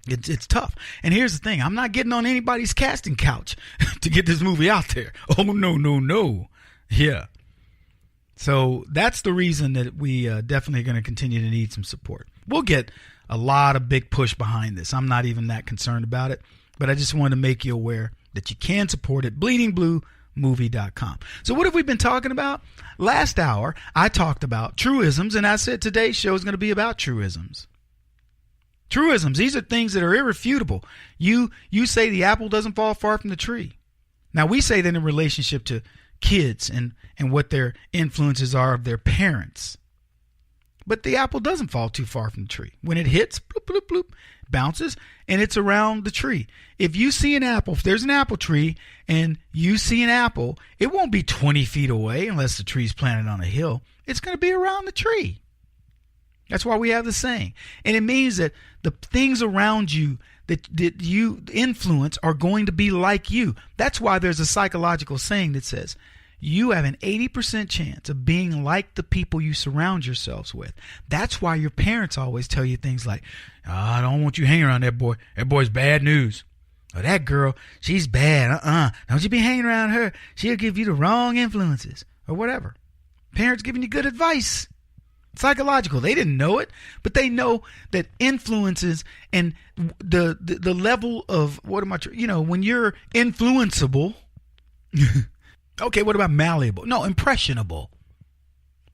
it's tough. And here's the thing. I'm not getting on anybody's casting couch to get this movie out there. Oh, no. Yeah. So that's the reason that we definitely are going to continue to need some support. We'll get a lot of big push behind this. I'm not even that concerned about it. But I just wanted to make you aware that you can support it, bleedingbluemovie.com. So what have we been talking about? Last hour, I talked about truisms, and I said today's show is going to be about truisms. Truisms, these are things that are irrefutable. You say the apple doesn't fall far from the tree. Now, we say that in relationship to kids and what their influences are of their parents. But the apple doesn't fall too far from the tree. When it hits, bloop, bloop, bloop, bounces, and it's around the tree. If you see an apple, if there's an apple tree and you see an apple, it won't be 20 feet away unless the tree's planted on a hill. It's going to be around the tree. That's why we have the saying. And it means that the things around you that you influence are going to be like you. That's why there's a psychological saying that says, you have an 80% chance of being like the people you surround yourselves with. That's why your parents always tell you things like, oh, I don't want you hanging around that boy. That boy's bad news. Or that girl, she's bad. Don't you be hanging around her. She'll give you the wrong influences. Or whatever. Parents giving you good advice. Psychological. They didn't know it, but they know that influences and the level of, when you're influenceable. Okay, what about malleable? No, impressionable.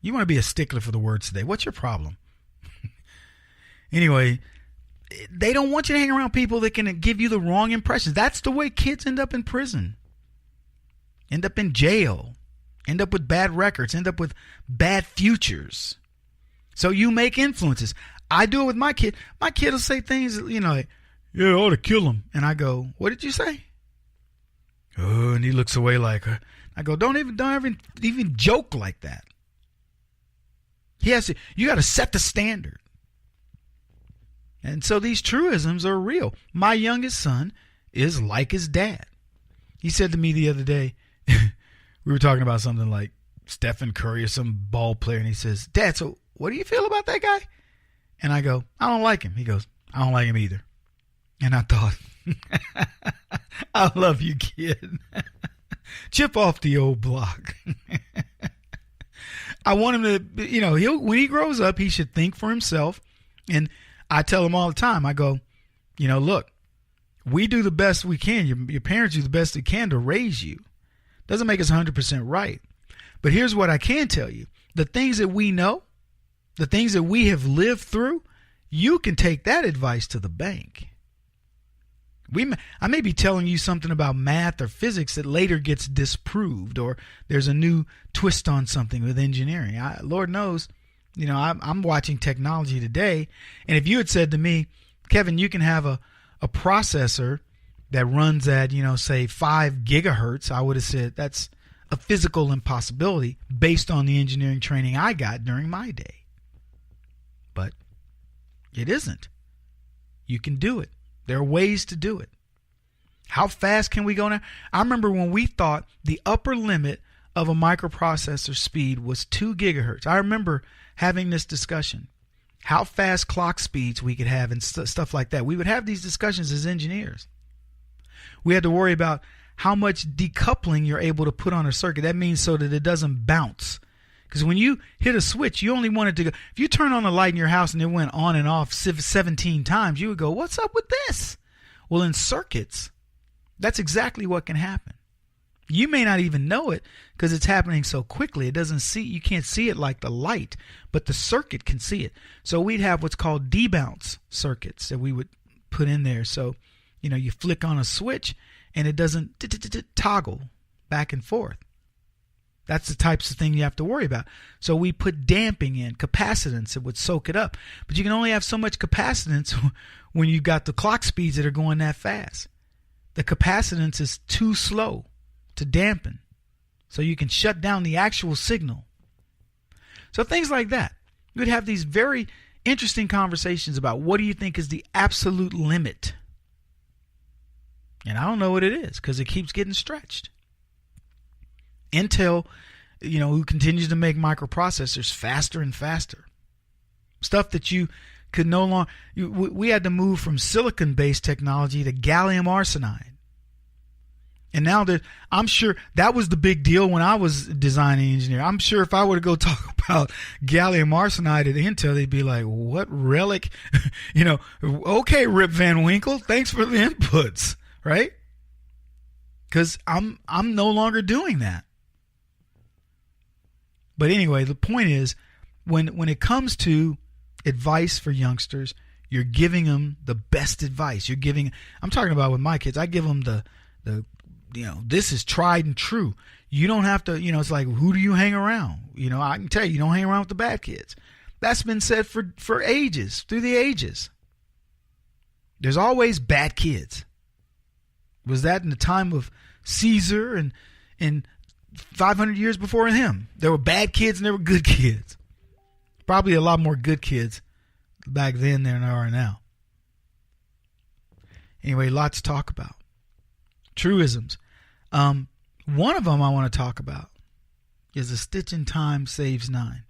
You want to be a stickler for the words today. What's your problem? Anyway, they don't want you to hang around people that can give you the wrong impressions. That's the way kids end up in prison, end up in jail, end up with bad records, end up with bad futures. So you make influences. I do it with my kid. My kid will say things, like, yeah, I ought to kill him. And I go, what did you say? Oh, and he looks away like, I go, don't even joke like that. You got to set the standard. And so these truisms are real. My youngest son is like his dad. He said to me the other day, we were talking about something like Stephen Curry or some ball player, and he says, Dad, so what do you feel about that guy? And I go, I don't like him. He goes, I don't like him either. And I thought, I love you, kid. Chip off the old block. I want him to, when he grows up, he should think for himself. And I tell him all the time, I go, look, we do the best we can. Your parents do the best they can to raise you. Doesn't make us 100% right. But here's what I can tell you. The things that we know, the things that we have lived through, you can take that advice to the bank. I may be telling you something about math or physics that later gets disproved, or there's a new twist on something with engineering. Lord knows, I'm watching technology today. And if you had said to me, Kevin, you can have a processor that runs at, say 5 gigahertz, I would have said that's a physical impossibility based on the engineering training I got during my day. But it isn't. You can do it. There are ways to do it. How fast can we go now? I remember when we thought the upper limit of a microprocessor speed was 2 gigahertz. I remember having this discussion. How fast clock speeds we could have and stuff like that. We would have these discussions as engineers. We had to worry about how much decoupling you're able to put on a circuit. That means so that it doesn't bounce. Because when you hit a switch, you only want it to go. If you turn on a light in your house and it went on and off 17 times, you would go, what's up with this? Well, in circuits, that's exactly what can happen. You may not even know it because it's happening so quickly. You can't see it like the light, but the circuit can see it. So we'd have what's called debounce circuits that we would put in there. So, you flick on a switch and it doesn't toggle back and forth. That's the types of thing you have to worry about. So we put damping in, capacitance that would soak it up. But you can only have so much capacitance when you've got the clock speeds that are going that fast. The capacitance is too slow to dampen. So you can shut down the actual signal. So things like that. You'd have these very interesting conversations about what do you think is the absolute limit? And I don't know what it is because it keeps getting stretched. Intel, who continues to make microprocessors faster and faster. Stuff that you could no longer... We had to move from silicon-based technology to gallium arsenide. And now that I'm sure that was the big deal when I was designing engineer. I'm sure if I were to go talk about gallium arsenide at Intel, they'd be like, what relic? Okay, Rip Van Winkle, thanks for the inputs, right? Because I'm no longer doing that. But anyway, the point is, when it comes to advice for youngsters, you're giving them the best advice. I'm talking about with my kids, I give them the this is tried and true. You don't have to, it's like, who do you hang around? I can tell you don't hang around with the bad kids. That's been said for ages, through the ages. There's always bad kids. Was that in the time of Caesar and 500 years before him? There were bad kids and there were good kids. Probably a lot more good kids back then than there are now. Anyway, lots to talk about. Truisms. One of them I want to talk about is a stitch in time saves 9.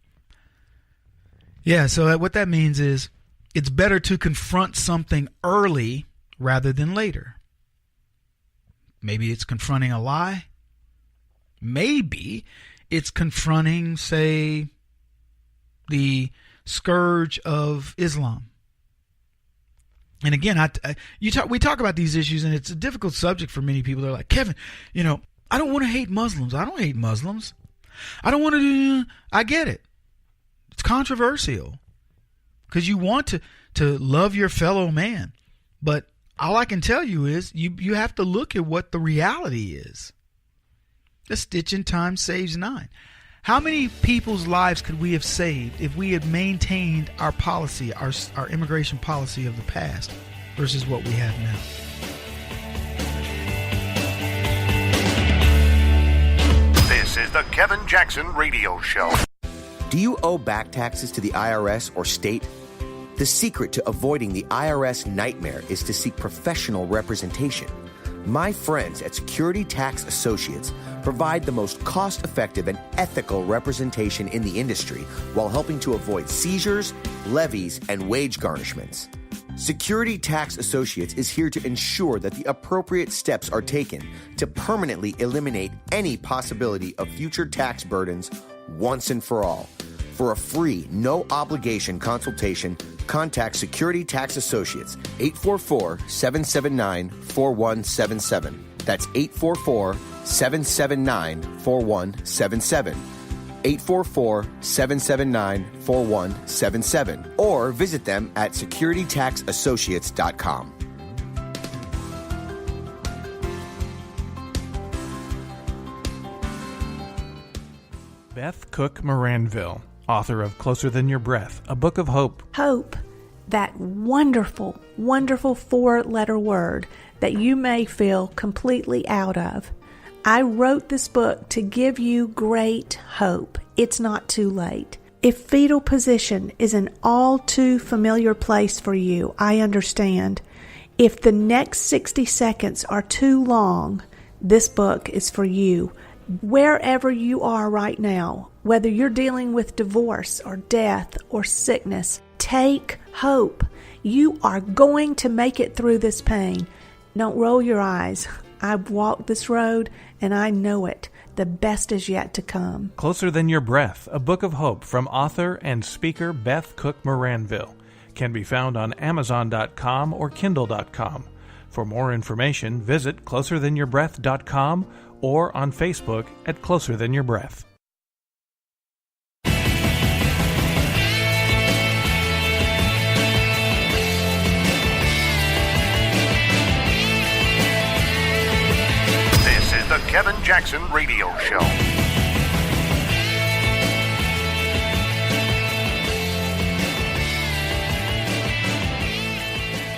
Yeah, so what that means is it's better to confront something early rather than later. Maybe it's confronting a lie. Maybe it's confronting, say, the scourge of Islam. And again, we talk about these issues, and it's a difficult subject for many people. They're like, Kevin, I don't want to hate Muslims. I don't hate Muslims. I don't want to I get it. It's controversial because you want to love your fellow man. But all I can tell you is you have to look at what the reality is. A stitch in time saves 9. How many people's lives could we have saved if we had maintained our policy, our immigration policy of the past versus what we have now? This is the Kevin Jackson Radio Show. Do you owe back taxes to the IRS or state? The secret to avoiding the IRS nightmare is to seek professional representation. My friends at Security Tax Associates provide the most cost-effective and ethical representation in the industry while helping to avoid seizures, levies, and wage garnishments. Security Tax Associates is here to ensure that the appropriate steps are taken to permanently eliminate any possibility of future tax burdens once and for all. For a free, no-obligation consultation, contact Security Tax Associates, 844-779-4177. That's 844-779-4177. 844-779-4177. Or visit them at securitytaxassociates.com. Beth Cook Moranville, author of Closer Than Your Breath, a book of hope. Hope, that wonderful, wonderful four-letter word that you may feel completely out of. I wrote this book to give you great hope. It's not too late. If fetal position is an all too familiar place for you, I understand. If the next 60 seconds are too long, this book is for you. Wherever you are right now, whether you're dealing with divorce or death or sickness, take hope. You are going to make it through this pain. Don't roll your eyes. I've walked this road and I know it. The best is yet to come. Closer Than Your Breath, a book of hope from author and speaker Beth Cook Moranville, can be found on Amazon.com or Kindle.com. For more information, visit closerthanyourBreath.com or on Facebook at Closer Than Your Breath. This is the Kevin Jackson Radio Show.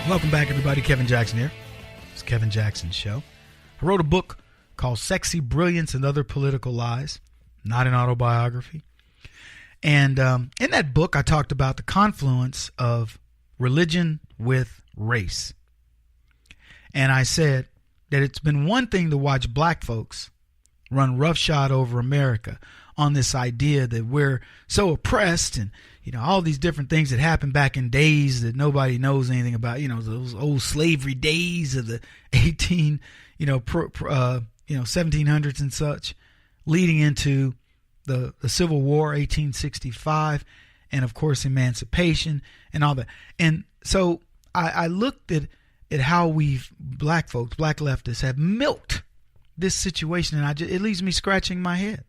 Welcome back, everybody. Kevin Jackson here. It's Kevin Jackson's show. I wrote a book called Sexy Brilliance and Other Political Lies, not an autobiography. And in that book, I talked about the confluence of religion with race. And I said that it's been one thing to watch black folks run roughshod over America on this idea that we're so oppressed and, you know, all these different things that happened back in days that nobody knows anything about, you know, those old slavery days of the 1700s and such, leading into the Civil War, 1865, and of course emancipation and all that. And so I looked at how black folks, black leftists, have milked this situation, and it leaves me scratching my head.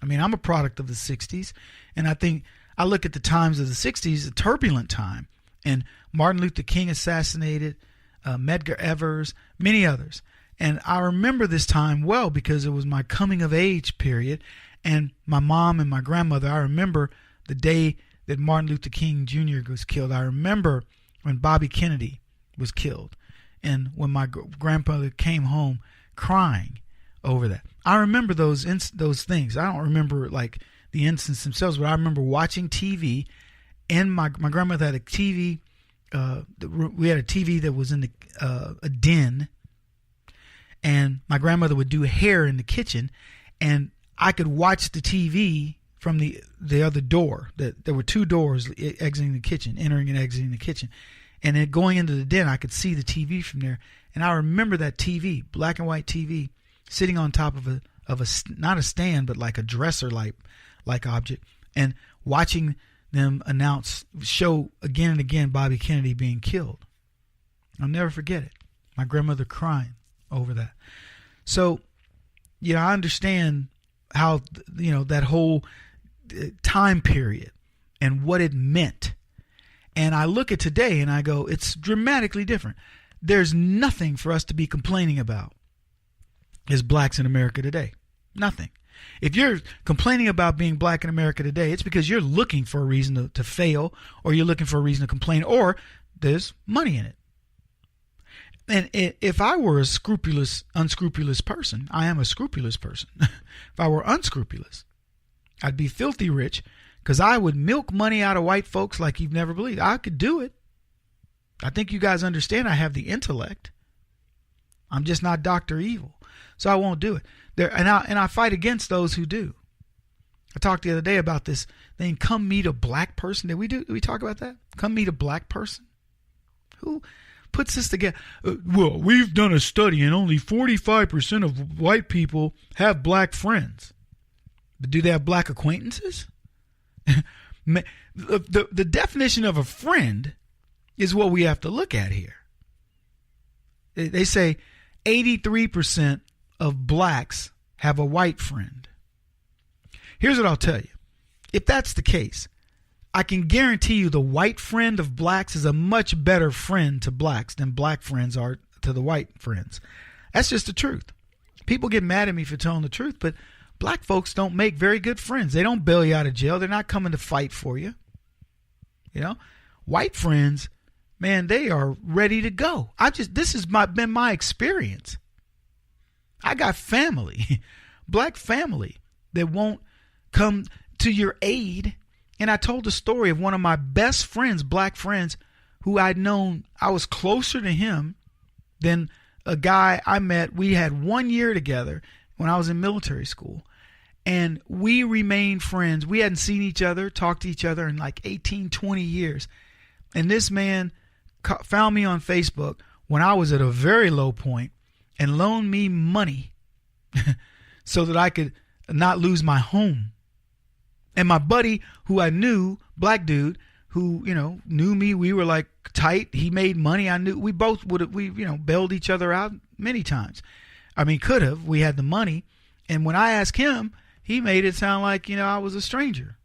I mean, I'm a product of the 60s, and I think I look at the times of the 60s, a turbulent time, and Martin Luther King assassinated, Medgar Evers, many others. And I remember this time well because it was my coming of age period, and my mom and my grandmother, I remember the day that Martin Luther King Jr. was killed. I remember when Bobby Kennedy was killed, and when my grandmother came home crying over that. I remember those things. I don't remember like the incidents themselves, but I remember watching TV, and my grandmother had a TV. We had a TV that was in a den, and my grandmother would do hair in the kitchen, and I could watch the TV from the other door. There were two doors exiting the kitchen, entering and exiting the kitchen. And then going into the den, I could see the TV from there. And I remember that TV, black and white TV, sitting on top of a not a stand, but like a dresser like object, and watching them show again and again Bobby Kennedy being killed. I'll never forget it. My grandmother crying over that. So, you know, I understand how, you know, that whole time period and what it meant. And I look at today and I go, it's dramatically different. There's nothing for us to be complaining about as blacks in America today. Nothing. If you're complaining about being black in America today, it's because you're looking for a reason to fail, or you're looking for a reason to complain, or there's money in it. And if I were a unscrupulous person, I am a scrupulous person. If I were unscrupulous, I'd be filthy rich, because I would milk money out of white folks like you've never believed. I could do it. I think you guys understand I have the intellect. I'm just not Dr. Evil. So I won't do it. And I fight against those who do. I talked the other day about this thing, come meet a black person. Did we talk about that? Come meet a black person? Who puts this together? Well, we've done a study and only 45% of white people have black friends. But do they have black acquaintances? The definition of a friend is what we have to look at here. They say 83% of blacks have a white friend. Here's what I'll tell you. If that's the case, I can guarantee you the white friend of blacks is a much better friend to blacks than black friends are to the white friends. That's just the truth. People get mad at me for telling the truth, but black folks don't make very good friends. They don't bail you out of jail. They're not coming to fight for you. You know, white friends, man, they are ready to go. This has been my experience. I got family, black family, that won't come to your aid. And I told the story of one of my best friends, black friends, who I'd known. I was closer to him than a guy I met. We had 1 year together when I was in military school. And we remained friends. We hadn't seen each other, talked to each other in like 18, 20 years. And this man found me on Facebook when I was at a very low point and loaned me money so that I could not lose my home. And my buddy, who I knew, black dude, who, knew me, we were like tight. He made money. I knew we both bailed each other out many times. I mean, could have. We had the money. And when I asked him, he made it sound like, I was a stranger.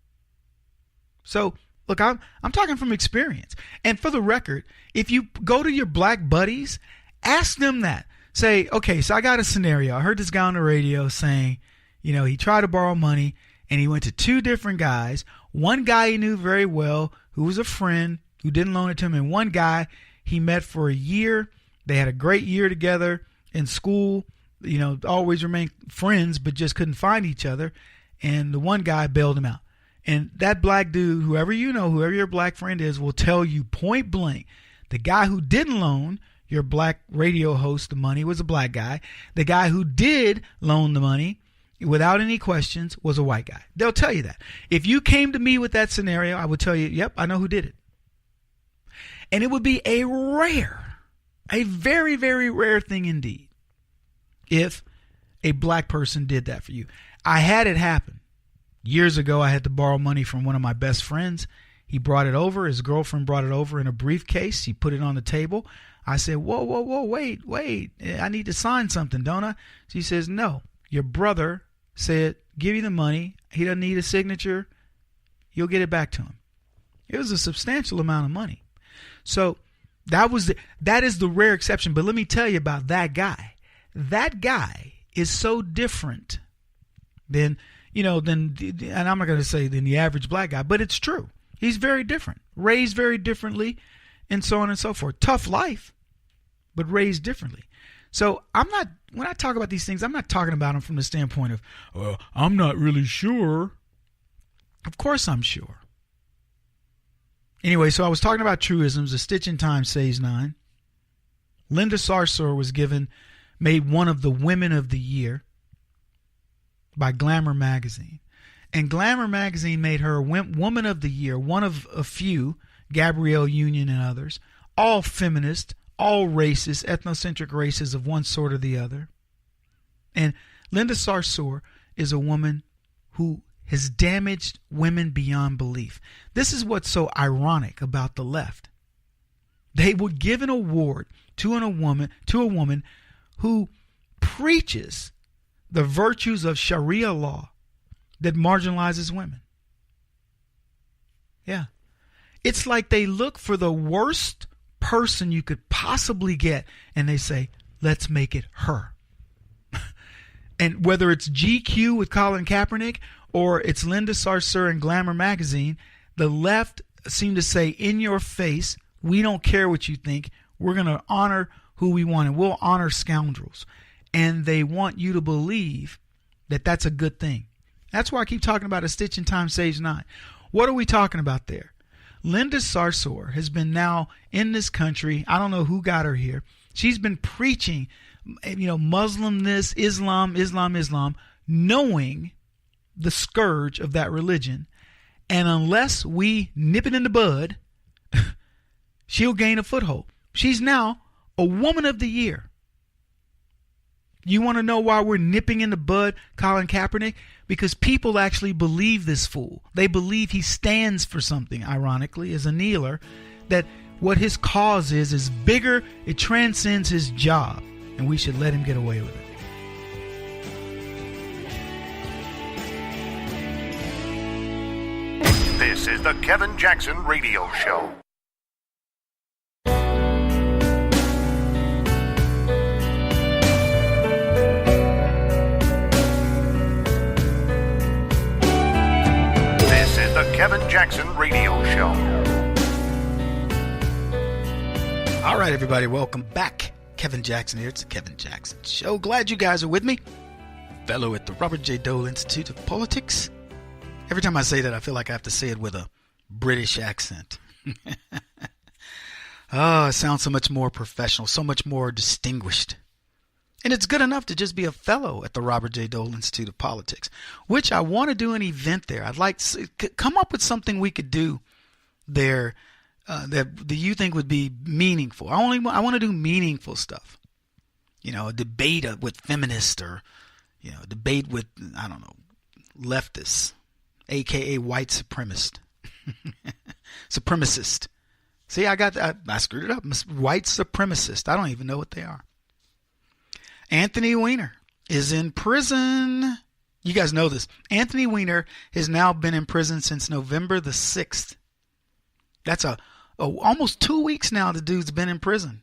So, look, I'm talking from experience. And for the record, if you go to your black buddies, ask them that. Say, okay, so I got a scenario. I heard this guy on the radio saying, he tried to borrow money and he went to two different guys. One guy he knew very well who was a friend who didn't loan it to him. And one guy he met for a year. They had a great year together in school. Always remained friends, but just couldn't find each other. And the one guy bailed him out. And that black dude, whoever your black friend is, will tell you point blank, the guy who didn't loan your black radio host the money was a black guy. The guy who did loan the money without any questions was a white guy. They'll tell you that. If you came to me with that scenario, I would tell you, yep, I know who did it. And it would be a very, very rare thing indeed if a black person did that for you. I had it happen. Years ago, I had to borrow money from one of my best friends. He brought it over. His girlfriend brought it over in a briefcase. He put it on the table. I said, whoa, wait. I need to sign something, don't I? She says, no. Your brother said, give you the money. He doesn't need a signature. You'll get it back to him. It was a substantial amount of money. So that is the rare exception. But let me tell you about that guy. That guy is so different than and I'm not going to say than the average black guy, but it's true. He's very different, raised very differently, and so on and so forth. Tough life, but raised differently. So when I talk about these things, I'm not talking about them from the standpoint of, I'm not really sure. Of course I'm sure. Anyway, so I was talking about truisms. A stitch in time saves 9. Linda Sarsour was made one of the women of the year by Glamour magazine. And Glamour magazine made her woman of the year, one of a few, Gabrielle Union and others, all feminist, all racist, ethnocentric races of one sort or the other. And Linda Sarsour is a woman who has damaged women beyond belief. This is what's so ironic about the left. They would give an award to a woman who preaches the virtues of Sharia law that marginalizes women. Yeah. It's like they look for the worst person you could possibly get and they say, let's make it her. And whether it's GQ with Colin Kaepernick or it's Linda Sarsour in Glamour magazine, the left seem to say in your face, we don't care what you think. We're going to honor who we want and we'll honor scoundrels. And they want you to believe that that's a good thing. That's why I keep talking about a stitch in time saves 9. What are we talking about there? Linda Sarsour has been now in this country. I don't know who got her here. She's been preaching, Muslim this, Islam, knowing the scourge of that religion. And unless we nip it in the bud, she'll gain a foothold. She's now a Woman of the Year. You want to know why we're nipping in the bud Colin Kaepernick? Because people actually believe this fool. They believe he stands for something, ironically, as a kneeler, that what his cause is bigger, it transcends his job, and we should let him get away with it. This is the Kevin Jackson Radio Show. This is the Kevin Jackson Radio Show. All right, everybody, welcome back. Kevin Jackson here. It's the Kevin Jackson Show. Glad you guys are with me. Fellow at the Robert J. Dole Institute of Politics. Every time I say that, I feel like I have to say it with a British accent. Oh, it sounds so much more professional, so much more distinguished. And it's good enough to just be a fellow at the Robert J. Dole Institute of Politics, which I want to do an event there. I'd like to come up with something we could do there that you think would be meaningful. I want to do meaningful stuff. A debate with feminists or, a debate with, I don't know, leftists, a.k.a. white supremacist. Supremacist. See, I screwed it up. White supremacist. I don't even know what they are. Anthony Weiner is in prison. You guys know this. Anthony Weiner has now been in prison since November the 6th. That's almost 2 weeks now the dude's been in prison.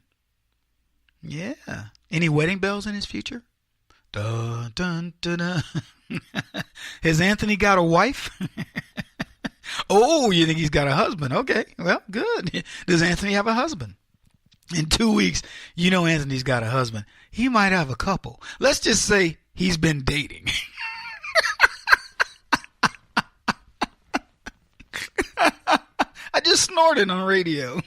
Yeah. Any wedding bells in his future? Dun, dun, dun, dun. Has Anthony got a wife? Oh, you think he's got a husband? Okay, well, good. Does Anthony have a husband? In 2 weeks, Anthony's got a husband. He might have a couple. Let's just say he's been dating. I just snorted on radio.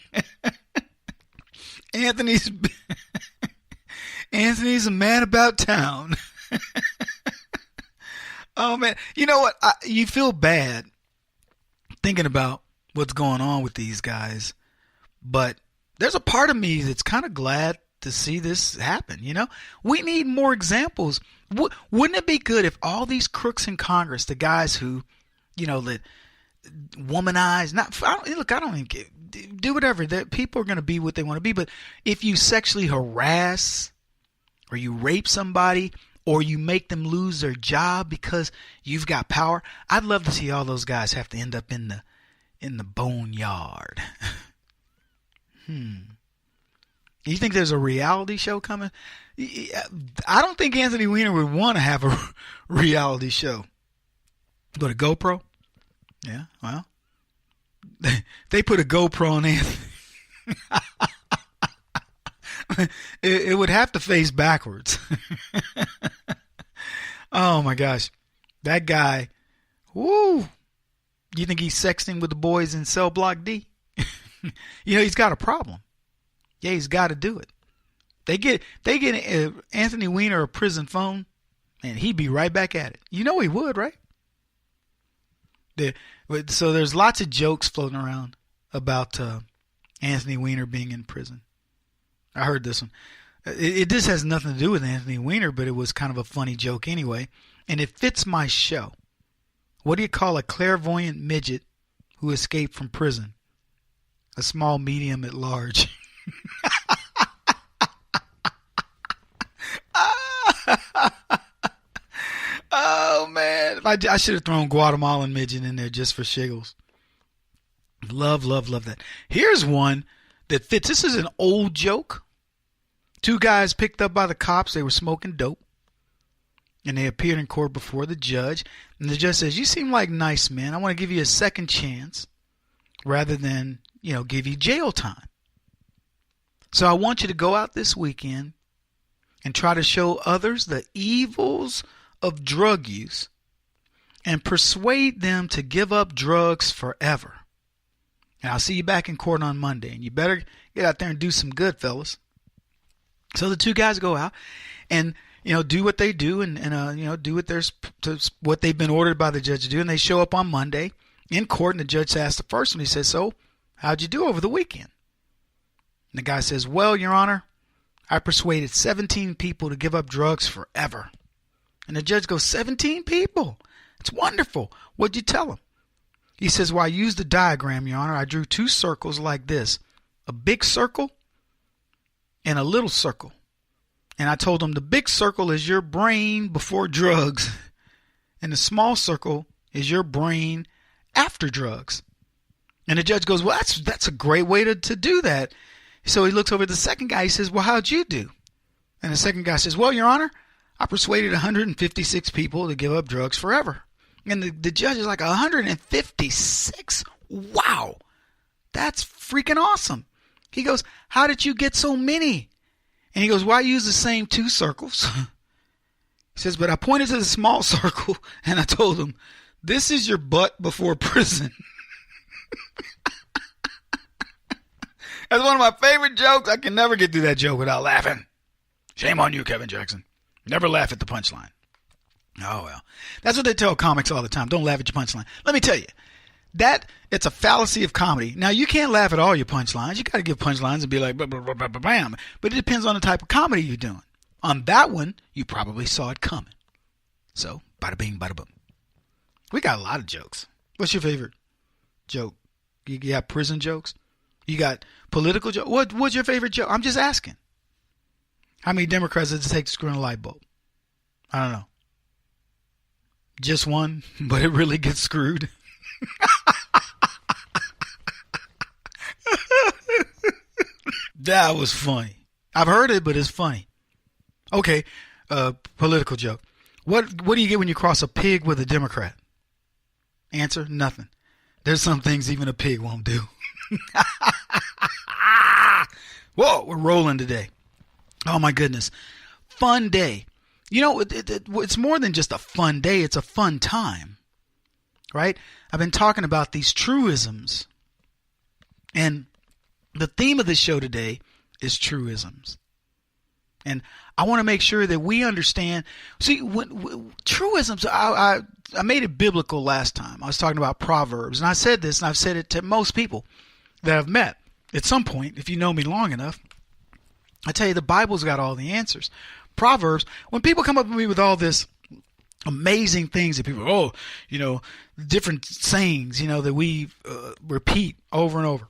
Anthony's a man about town. Oh, man. You know what? You feel bad thinking about what's going on with these guys. But there's a part of me that's kind of glad to see this happen. We need more examples. Wouldn't it be good if all these crooks in Congress, the guys who, that womanize, I don't even care. Do whatever. People are going to be what they want to be. But if you sexually harass or you rape somebody or you make them lose their job because you've got power, I'd love to see all those guys have to end up in the boneyard. You think there's a reality show coming? I don't think Anthony Weiner would want to have a reality show. But a GoPro? Yeah, well, they put a GoPro on Anthony. It would have to face backwards. Oh my gosh. That guy, woo. You think he's sexting with the boys in Cell Block D? He's got a problem. Yeah, he's got to do it. They get Anthony Weiner a prison phone, and he'd be right back at it. He would, right? So there's lots of jokes floating around about Anthony Weiner being in prison. I heard this one. This has nothing to do with Anthony Weiner, but it was kind of a funny joke anyway, and it fits my show. What do you call a clairvoyant midget who escaped from prison? A small medium at large. Oh, man. I should have thrown Guatemalan midget in there just for shiggles. Love that. Here's one that fits. This is an old joke. Two guys picked up by the cops. They were smoking dope. And they appeared in court before the judge. And the judge says, "You seem like nice men. I want to give you a second chance rather than, give you jail time. So I want you to go out this weekend and try to show others the evils of drug use and persuade them to give up drugs forever. And I'll see you back in court on Monday, and you better get out there and do some good, fellas. So the two guys go out and, do what they do and do what they've been ordered by the judge to do. And they show up on Monday in court, and the judge asks the first one, he says, "So how'd you do over the weekend?" And the guy says, "Well, Your Honor, I persuaded 17 people to give up drugs forever." And the judge goes, 17 people? It's wonderful. What'd you tell them? He says, "Well, I used a diagram, Your Honor. I drew two circles like this, a big circle and a little circle. And I told them the big circle is your brain before drugs, and the small circle is your brain after drugs." And the judge goes, "Well, that's a great way to do that." So he looks over at the second guy. He says, "Well, how'd you do?" And the second guy says, "Well, Your Honor, I persuaded 156 people to give up drugs forever." And the judge is like, 156? Wow. That's freaking awesome. He goes, "How did you get so many?" And he goes, "Well, I used the same two circles." He says, "But I pointed to the small circle and I told him, this is your butt before prison." That's one of my favorite jokes. I can never get through that joke without laughing. Shame on you, Kevin Jackson. Never laugh at the punchline. Oh, well. That's what they tell comics all the time. Don't laugh at your punchline. Let me tell you, it's a fallacy of comedy. Now, you can't laugh at all your punchlines. You got to give punchlines and be like, blah, blah, blah, blah, blah, bam. But it depends on the type of comedy you're doing. On that one, you probably saw it coming. So, bada bing, bada boom. We got a lot of jokes. What's your favorite joke? You got prison jokes? You got political jokes? What's your favorite joke? I'm just asking. How many Democrats does it take to screw in a light bulb? I don't know. Just one, but it really gets screwed. That was funny. I've heard it, but it's funny. Okay, political joke. What do you get when you cross a pig with a Democrat? Answer, nothing. There's some things even a pig won't do. Whoa, we're rolling today. Oh my goodness. Fun day. It's more than just a fun day. It's a fun time, right? I've been talking about these truisms, and the theme of this show today is truisms. And I want to make sure that we understand. See, truisms, I made it biblical last time. I was talking about Proverbs, and I said this, and I've said it to most people that I've met at some point. If you know me long enough, I tell you, the Bible's got all the answers. Proverbs, when people come up to me with all this amazing things that people, different sayings, that we repeat over and over.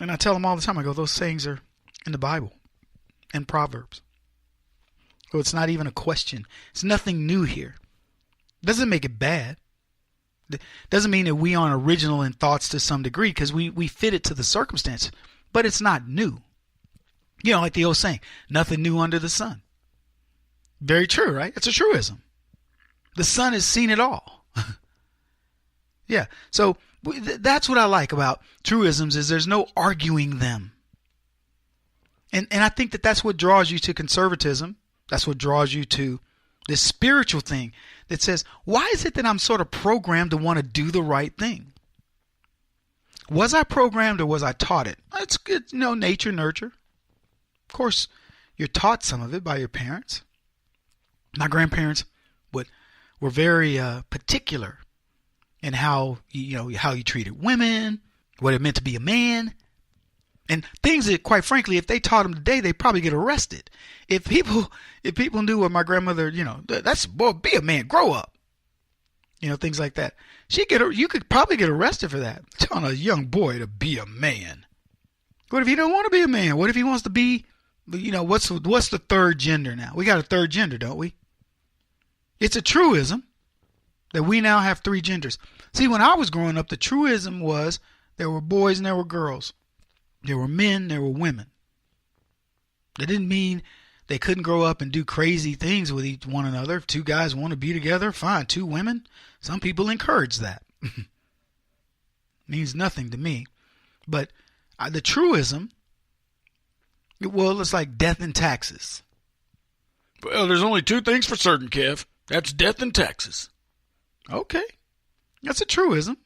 And I tell them all the time, I go, those sayings are in the Bible and Proverbs. So it's not even a question. It's nothing new here. Doesn't make it bad. Doesn't mean that we aren't original in thoughts to some degree, because we fit it to the circumstance. But it's not new. Like the old saying, nothing new under the sun. Very true, right? It's a truism. The sun has seen it all. Yeah. So that's what I like about truisms, is there's no arguing them. And I think that that's what draws you to conservatism. That's what draws you to this spiritual thing that says, why is it that I'm sort of programmed to want to do the right thing? Was I programmed or was I taught it? It's good, nature, nurture. Of course, you're taught some of it by your parents. My grandparents were very particular in how you treated women, what it meant to be a man, and things that, quite frankly, if they taught them today, they'd probably get arrested. If people knew what my grandmother, be a man, grow up, things like that. You could probably get arrested for that, telling a young boy to be a man. What if he don't want to be a man? What if he wants to be, what's the third gender now? We got a third gender, don't we? It's a truism that we now have three genders. See, when I was growing up, the truism was there were boys and there were girls. There were men, there were women. That didn't mean they couldn't grow up and do crazy things with one another. If two guys want to be together, fine. Two women, some people encourage that. Means nothing to me. But the truism, it's like death and taxes. Well, there's only two things for certain, Kev. That's death and taxes. Okay, That's a truism.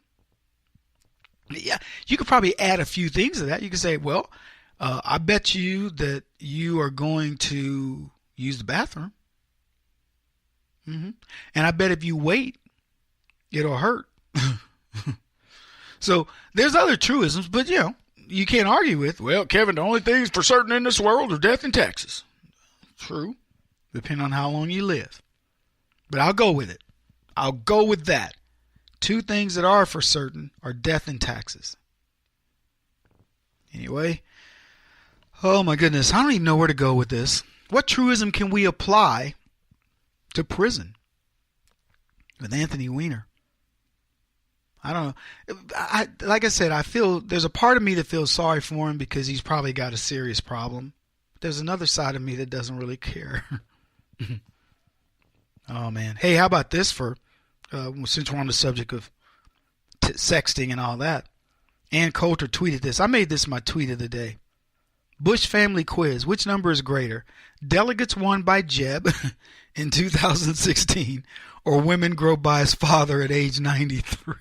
Yeah, you could probably add a few things to that. You could say, well, I bet you that you are going to use the bathroom. And I bet if you wait, it'll hurt. So there's other truisms, but you can't argue with, well, Kevin, the only things for certain in this world are death and taxes. True, depending on how long you live. But I'll go with it. I'll go with that. Two things that are for certain are death and taxes. Anyway, oh my goodness, I don't even know where to go with this. What truism can we apply to prison with Anthony Weiner? I don't know. Like I said, I feel there's a part of me that feels sorry for him because he's probably got a serious problem. There's another side of me that doesn't really care. Oh man. Hey, how about this for since we're on the subject of sexting and all that? Ann Coulter tweeted this. I made this my tweet of the day. Bush family quiz. Which number is greater? Delegates won by Jeb in 2016 or women grow by his father at age 93?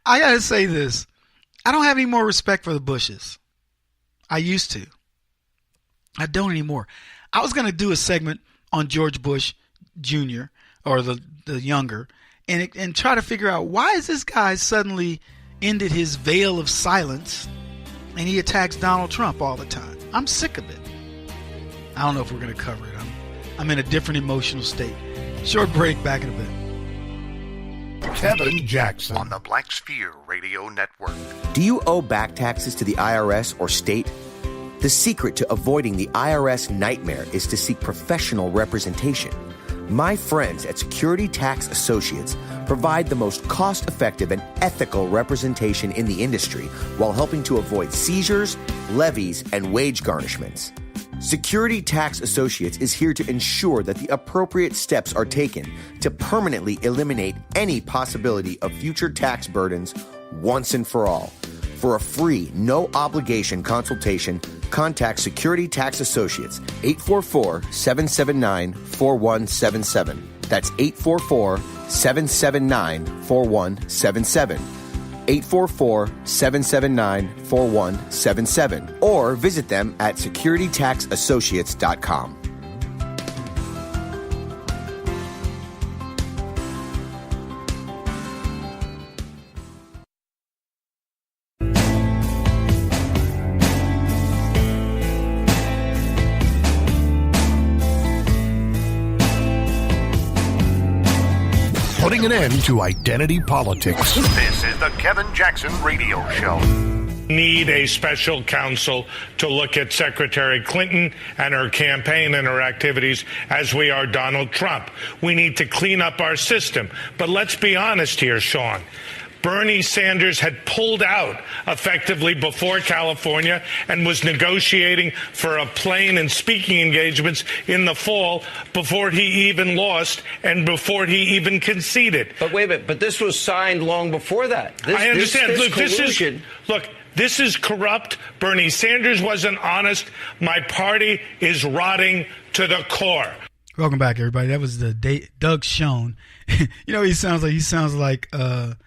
I got to say this. I don't have any more respect for the Bushes. I used to. I don't anymore. I was going to do a segment on George Bush Jr. or the younger and try to figure out why is this guy suddenly ended his veil of silence and he attacks Donald Trump all the time. I'm sick of it. I don't know if we're going to cover it. I'm in a different emotional state. Short break, back in a bit. Kevin Jackson on the Black Sphere Radio Network. Do you owe back taxes to the IRS or state? The secret to avoiding the IRS nightmare is to seek professional representation. My friends at Security Tax Associates provide the most cost-effective and ethical representation in the industry while helping to avoid seizures, levies, and wage garnishments. Security Tax Associates is here to ensure that the appropriate steps are taken to permanently eliminate any possibility of future tax burdens once and for all. For a free, no-obligation consultation, contact Security Tax Associates, 844-779-4177. That's 844-779-4177. 844-779-4177. Or visit them at securitytaxassociates.com. Putting an end to identity politics. This is the Kevin Jackson Radio Show. Need a special counsel to look at Secretary Clinton and her campaign and her activities as we are Donald Trump. We need to clean up our system. But let's be honest here, Sean. Bernie Sanders had pulled out effectively before California and was negotiating for a plane and speaking engagements in the fall before he even lost and before he even conceded. But wait a minute, but this was signed long before that. I understand. This is corrupt. Bernie Sanders wasn't honest. My party is rotting to the core. Welcome back, everybody. That was the Doug Schoen. He sounds like the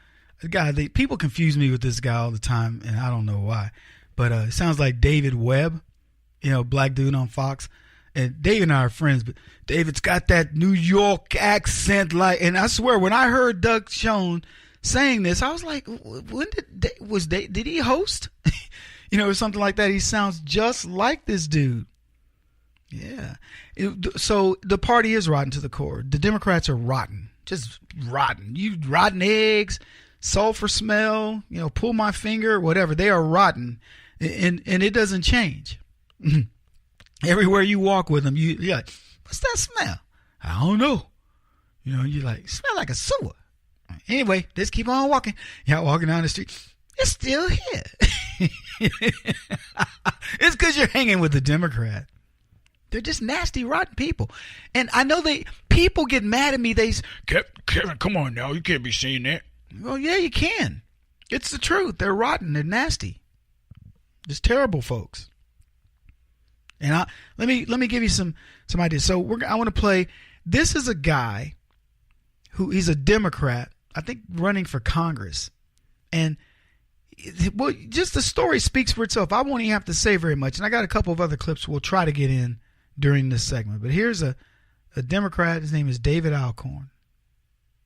guy. People confuse me with this guy all the time, and I don't know why. But it sounds like David Webb, black dude on Fox. And David and I are friends, but David's got that New York accent. And I swear, when I heard Doug Schoen saying this, I was like, when did he host? Or something like that. He sounds just like this dude. Yeah. So the party is rotten to the core. The Democrats are rotten. Just rotten. You rotten eggs, sulfur smell, pull my finger, whatever. They are rotten. And it doesn't change. Everywhere you walk with them, you're like, what's that smell? I don't know. You're like, smell like a sewer. Anyway, just keep on walking. Y'all walking down the street. It's still here. It's because you're hanging with the Democrat. They're just nasty, rotten people. And I know people get mad at me. They say, Kevin, come on now. You can't be saying that. Well, yeah, you can. It's the truth. They're rotten. They're nasty. Just terrible folks. And let me give you some ideas. So I want to play This is a guy who he's a Democrat, I think running for Congress. And well, just the story speaks for itself. I won't even have to say very much. And I got a couple of other clips we'll try to get in during this segment. But here's a Democrat. His name is David Alcorn.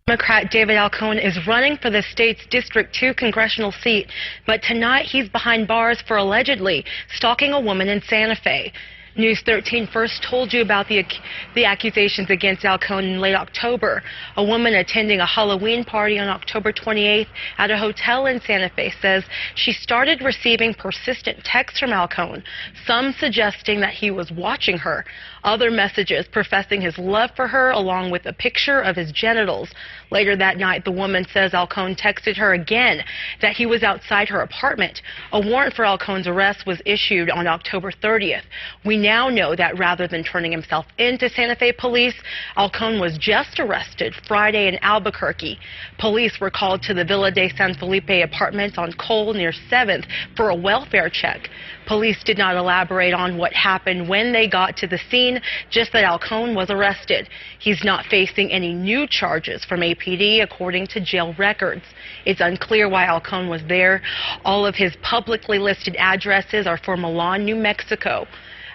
Democrat David Alcorn is running for the state's District 2 congressional seat, but tonight he's behind bars for allegedly stalking a woman in Santa Fe. News 13 first told you about the accusations against Alcorn in late October. A woman attending a Halloween party on October 28th at a hotel in Santa Fe says she started receiving persistent texts from Alcorn, some suggesting that he was watching her, other messages professing his love for her along with a picture of his genitals. Later that night, the woman says Alcorn texted her again that he was outside her apartment. A warrant for Alcorn's arrest was issued on October 30th. We now know that rather than turning himself into Santa Fe police, Alcorn was just arrested Friday in Albuquerque. Police were called to the Villa de San Felipe apartment on Cole near 7th for a welfare check. Police did not elaborate on what happened when they got to the scene, just that Alcorn was arrested. He's not facing any new charges from APD, according to jail records. It's unclear why Alcorn was there. All of his publicly listed addresses are for Milan, New Mexico.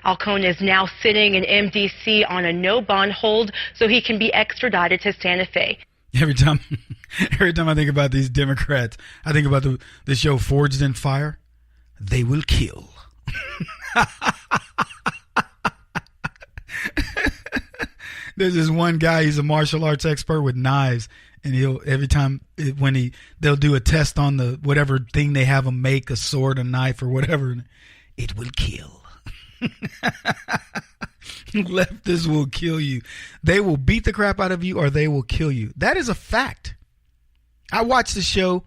Alcorn is now sitting in MDC on a no bond hold so he can be extradited to Santa Fe. Every time I think about these Democrats, I think about the show Forged in Fire. They will kill. There's this one guy, he's a martial arts expert with knives, and they'll do a test on the whatever thing they have him make, a sword, a knife, or whatever, it will kill. Leftists will kill you. They will beat the crap out of you, or they will kill you. That is a fact. I watched a show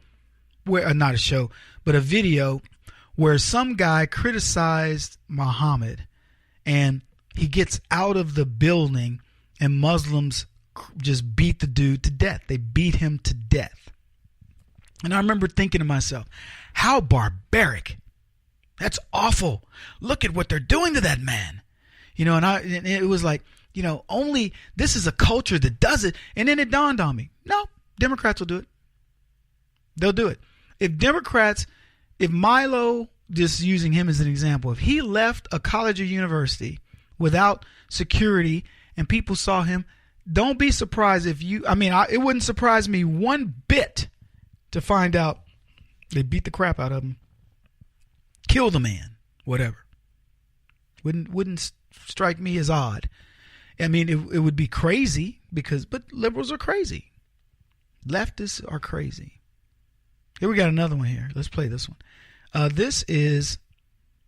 not a show, but a video where some guy criticized Muhammad, and he gets out of the building, and Muslims just beat the dude to death. They beat him to death. And I remember thinking to myself, how barbaric. That's awful. Look at what they're doing to that man. And it was like, only this is a culture that does it. And then it dawned on me, no, Democrats will do it. They'll do it. If Milo, just using him as an example, if he left a college or university without security and people saw him, don't be surprised it wouldn't surprise me one bit to find out they beat the crap out of him, kill the man, whatever. Wouldn't strike me as odd. It would be crazy but liberals are crazy. Leftists are crazy. Here we got another one here. Let's play this one. This is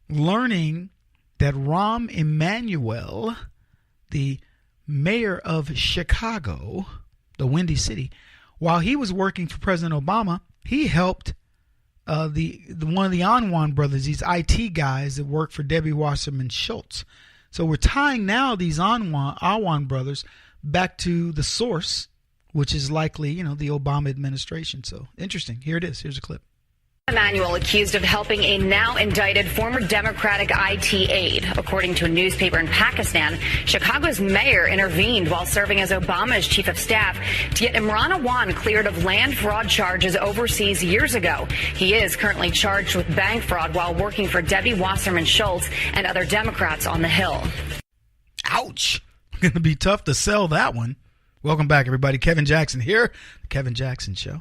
learning that Rahm Emanuel, the mayor of Chicago, the Windy City, while he was working for President Obama, he helped one of the Anwan brothers, these IT guys that work for Debbie Wasserman Schultz. So we're tying now these Anwan brothers back to the source, which is likely, the Obama administration. So interesting. Here it is. Here's a clip. Emanuel accused of helping a now indicted former Democratic IT aide. According to a newspaper in Pakistan, Chicago's mayor intervened while serving as Obama's chief of staff to get Imran Awan cleared of land fraud charges overseas years ago. He is currently charged with bank fraud while working for Debbie Wasserman Schultz and other Democrats on the Hill. Ouch. Going to be tough to sell that one. Welcome back, everybody. Kevin Jackson here, The Kevin Jackson Show.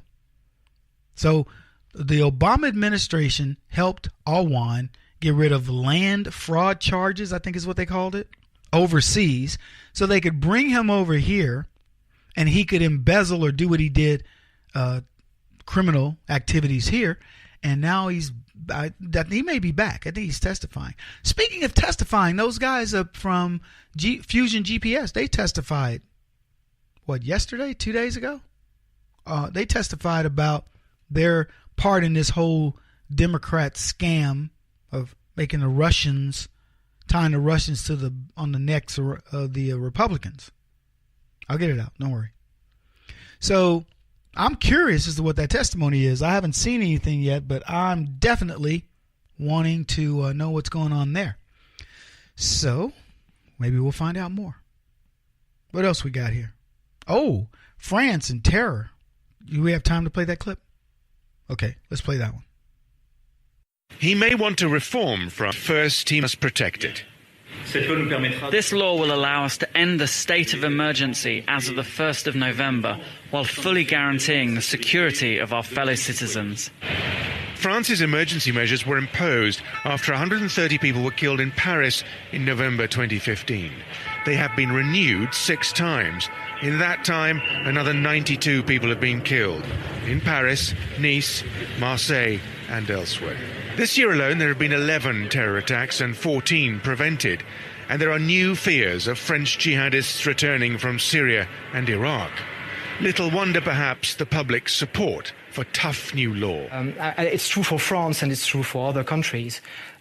So the Obama administration helped Awan get rid of land fraud charges, I think is what they called it, overseas, so they could bring him over here and he could embezzle or do what he did, criminal activities here. And now he may be back. I think he's testifying. Speaking of testifying, those guys from Fusion GPS, they testified, yesterday, 2 days ago? They testified about their part in this whole Democrat scam of making tying the Russians on the necks of the Republicans. I'll get it out. Don't worry. So I'm curious as to what that testimony is. I haven't seen anything yet, but I'm definitely wanting to know what's going on there. So maybe we'll find out more. What else we got here? Oh, France in terror. Do we have time to play that clip? Okay, let's play that one. He may want to reform France. First, he must protect it. This law will allow us to end the state of emergency as of the 1st of November, while fully guaranteeing the security of our fellow citizens. France's emergency measures were imposed after 130 people were killed in Paris in November 2015. They have been renewed 6 times. In that time, another 92 people have been killed in Paris, Nice, Marseille, and elsewhere. This year alone, there have been 11 terror attacks and 14 prevented. And there are new fears of French jihadists returning from Syria and Iraq. Little wonder, perhaps, the public's support for tough new law. It's true for France and it's true for other countries.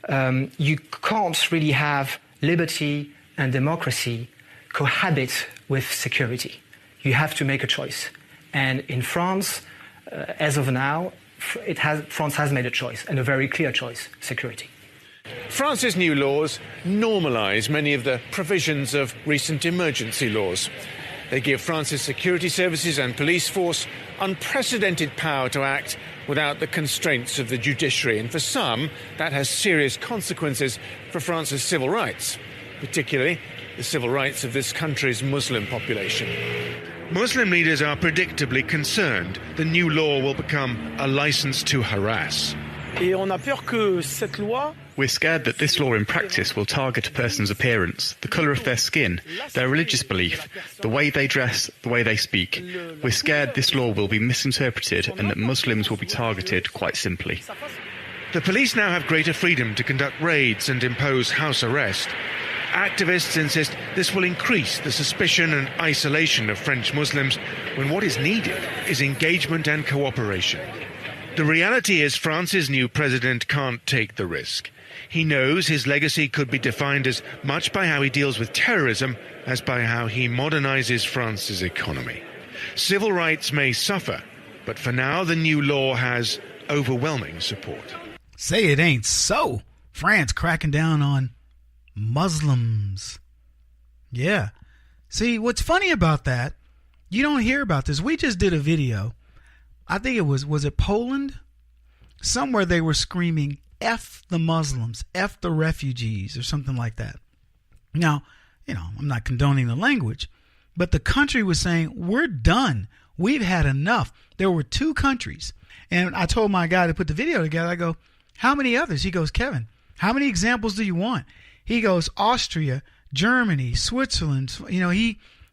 You can't really have liberty and democracy cohabit with security. You have to make a choice. And in France, as of now, France has made a choice, and a very clear choice: security. France's new laws normalise many of the provisions of recent emergency laws. They give France's security services and police force unprecedented power to act without the constraints of the judiciary. And for some, that has serious consequences for France's civil rights, particularly the civil rights of this country's Muslim population. Muslim leaders are predictably concerned the new law will become a license to harass. We're scared that this law in practice will target a person's appearance, the colour of their skin, their religious belief, the way they dress, the way they speak. We're scared this law will be misinterpreted and that Muslims will be targeted, quite simply. The police now have greater freedom to conduct raids and impose house arrest. Activists insist this will increase the suspicion and isolation of French Muslims when what is needed is engagement and cooperation. The reality is France's new president can't take the risk. He knows his legacy could be defined as much by how he deals with terrorism as by how he modernizes France's economy. Civil rights may suffer, but for now the new law has overwhelming support. Say it ain't so. France cracking down on Muslims. Yeah. See, what's funny about that, you don't hear about this. We just did a video. I think it was it Poland? Somewhere they were screaming, F the Muslims, F the refugees, or something like that. Now, I'm not condoning the language, but the country was saying, we're done. We've had enough. There were 2 countries. And I told my guy to put the video together, I go, how many others? He goes, Kevin, how many examples do you want? He goes, Austria, Germany, Switzerland.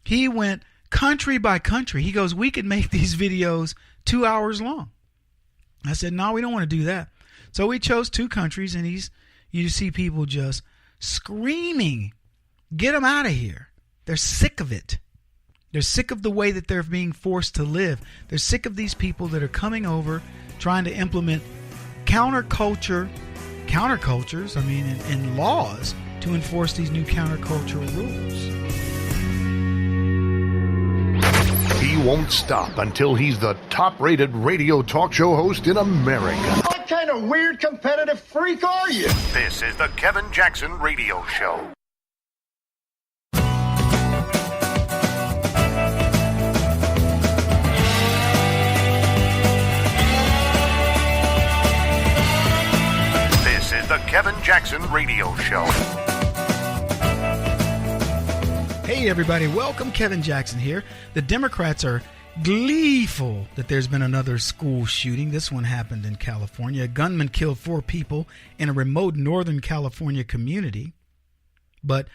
He went country by country. He goes, we could make these videos 2 hours long. I said, no, we don't want to do that. So we chose 2 countries, and you see people just screaming, get them out of here. They're sick of it. They're sick of the way that they're being forced to live. They're sick of these people that are coming over, trying to implement countercultures, and laws to enforce these new countercultural rules. He won't stop until he's the top-rated radio talk show host in America. What kind of weird competitive freak are you? This is the Kevin Jackson Radio Show. This is the Kevin Jackson Radio Show. Hey everybody, welcome. Kevin Jackson here. The Democrats are gleeful that there's been another school shooting. This one happened in California. A gunman killed 4 people in a remote Northern California community. But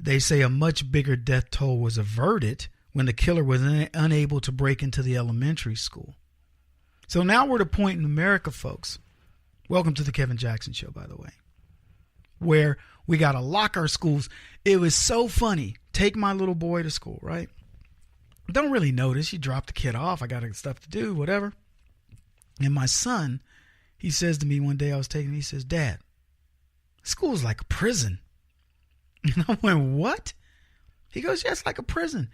they say a much bigger death toll was averted when the killer was unable to break into the elementary school. So now we're at a point in America, folks. Welcome to the Kevin Jackson Show, by the way, where we got to lock our schools. It was so funny. Take my little boy to school, right? Don't really notice. You drop the kid off. I got stuff to do, whatever. And my son, he says to me one day, I was taking him, he says, Dad, school's like a prison. And I went, what? He goes, yeah, it's like a prison.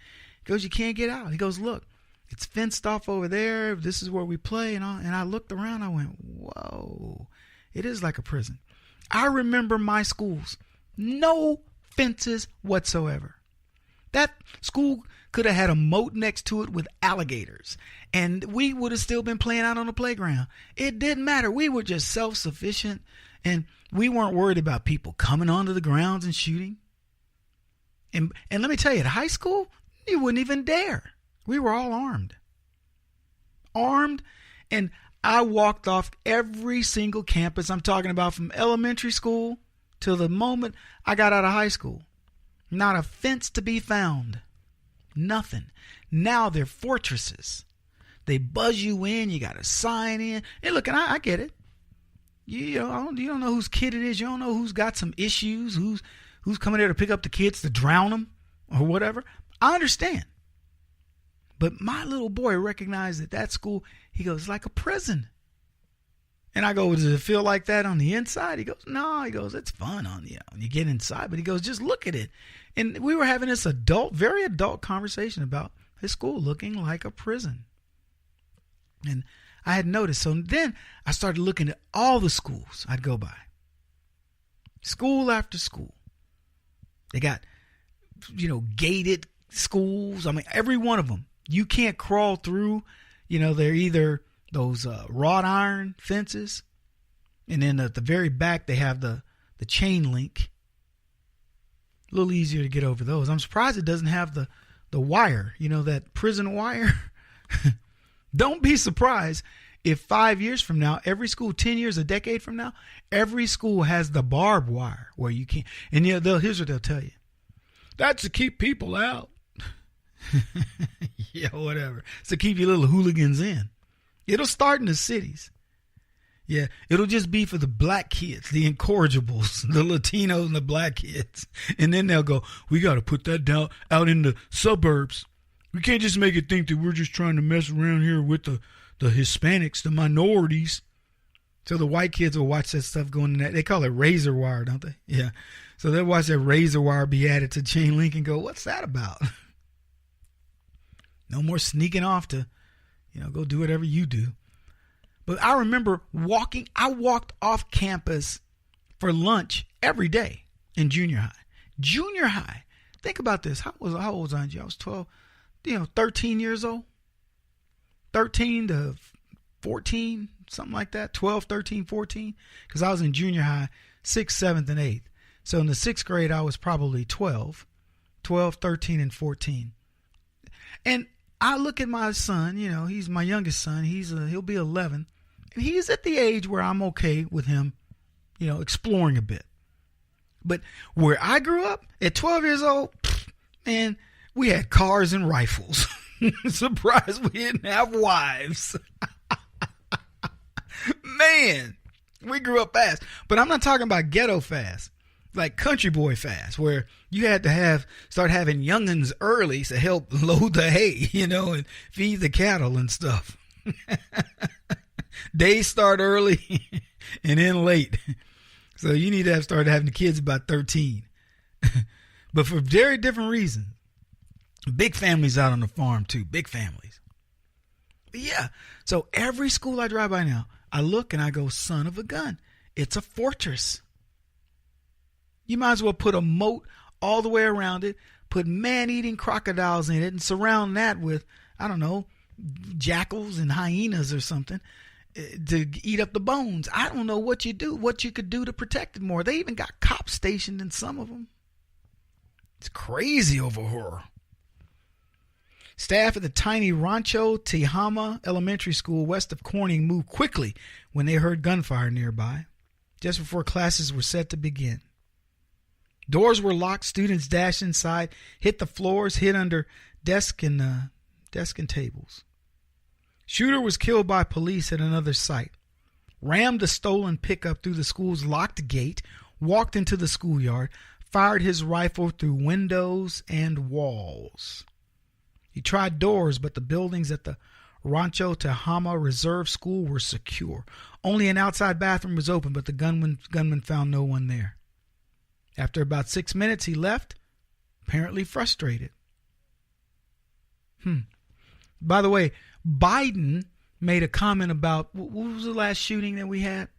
He goes, you can't get out. He goes, look, it's fenced off over there. This is where we play. And I looked around. I went, whoa, it is like a prison. I remember my schools, no fences whatsoever. That school could have had a moat next to it with alligators, and we would have still been playing out on the playground. It didn't matter. We were just self-sufficient, and we weren't worried about people coming onto the grounds and shooting. And let me tell you, at high school, you wouldn't even dare. We were all armed. And I walked off every single campus. I'm talking about from elementary school till the moment I got out of high school. Not a fence to be found. Nothing. Now they're fortresses. They buzz you in. You got to sign in. And look, and I get it. You don't know whose kid it is. You don't know who's got some issues. Who's coming there to pick up the kids to drown them or whatever. I understand. But my little boy recognized that school, he goes, it's like a prison. And I go, does it feel like that on the inside? He goes, no. He goes, it's fun when you get inside. But he goes, just look at it. And we were having this very adult conversation about his school looking like a prison. And I had noticed. So then I started looking at all the schools I'd go by. School after school. They got, gated schools. I mean, every one of them. You can't crawl through. They're either those wrought iron fences, and then at the very back they have the chain link. A little easier to get over those. I'm surprised it doesn't have the wire, that prison wire. Don't be surprised if 5 years from now, every school, 10 years, a decade from now, every school has the barbed wire where you can't. And here's what they'll tell you. That's to keep people out. Yeah, whatever. It's to keep your little hooligans in. It'll start in the cities. Yeah, it'll just be for the black kids, the incorrigibles, the Latinos and the black kids. And then they'll go, we got to put that down out in the suburbs. We can't just make it think that we're just trying to mess around here with the Hispanics, the minorities. So the white kids will watch that stuff going in that. They call it razor wire, don't they? Yeah. So they'll watch that razor wire be added to chain link and go, what's that about? No more sneaking off to, go do whatever you do. But I remember I walked off campus for lunch every day in junior high. Junior high. Think about this. How old was I? I was 12, 13 years old. 13 to 14, something like that. 12, 13, 14. Because I was in junior high, 6th, 7th, and 8th. So in the 6th grade, I was probably 12, 13, and 14. And I look at my son, he's my youngest son. He'll be 11. And he's at the age where I'm okay with him, exploring a bit. But where I grew up at 12 years old, man, we had cars and rifles. Surprised we didn't have wives. Man, we grew up fast. But I'm not talking about ghetto fast. Like country boy fast, where you had to start having youngins early to help load the hay, and feed the cattle and stuff. Days start early and end late. So you need to have started having the kids about 13. But for very different reasons. Big families out on the farm too, big families. But yeah, so every school I drive by now, I look and I go, son of a gun, it's a fortress. You might as well put a moat all the way around it, put man-eating crocodiles in it, and surround that with, I don't know, jackals and hyenas or something to eat up the bones. I don't know what you could do to protect it more. They even got cops stationed in some of them. It's crazy over here. Staff at the tiny Rancho Tehama Elementary School west of Corning moved quickly when they heard gunfire nearby, just before classes were set to begin. Doors were locked. Students dashed inside, hit the floors, hid under desk and tables. Shooter was killed by police at another site. Rammed a stolen pickup through the school's locked gate, walked into the schoolyard, fired his rifle through windows and walls. He tried doors, but the buildings at the Rancho Tehama Reserve School were secure. Only an outside bathroom was open, but the gunman found no one there. After about 6 minutes, he left, apparently frustrated. By the way, Biden made a comment about, what was the last shooting that we had?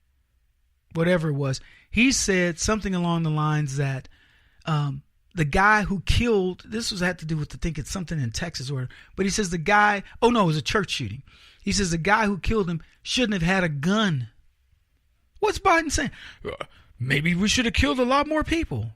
Whatever it was. He said something along the lines that the guy who killed, this had to do with, I think it's something in Texas, but he says the guy, it was a church shooting. He says the guy who killed him shouldn't have had a gun. What's Biden saying? Maybe we should have killed a lot more people.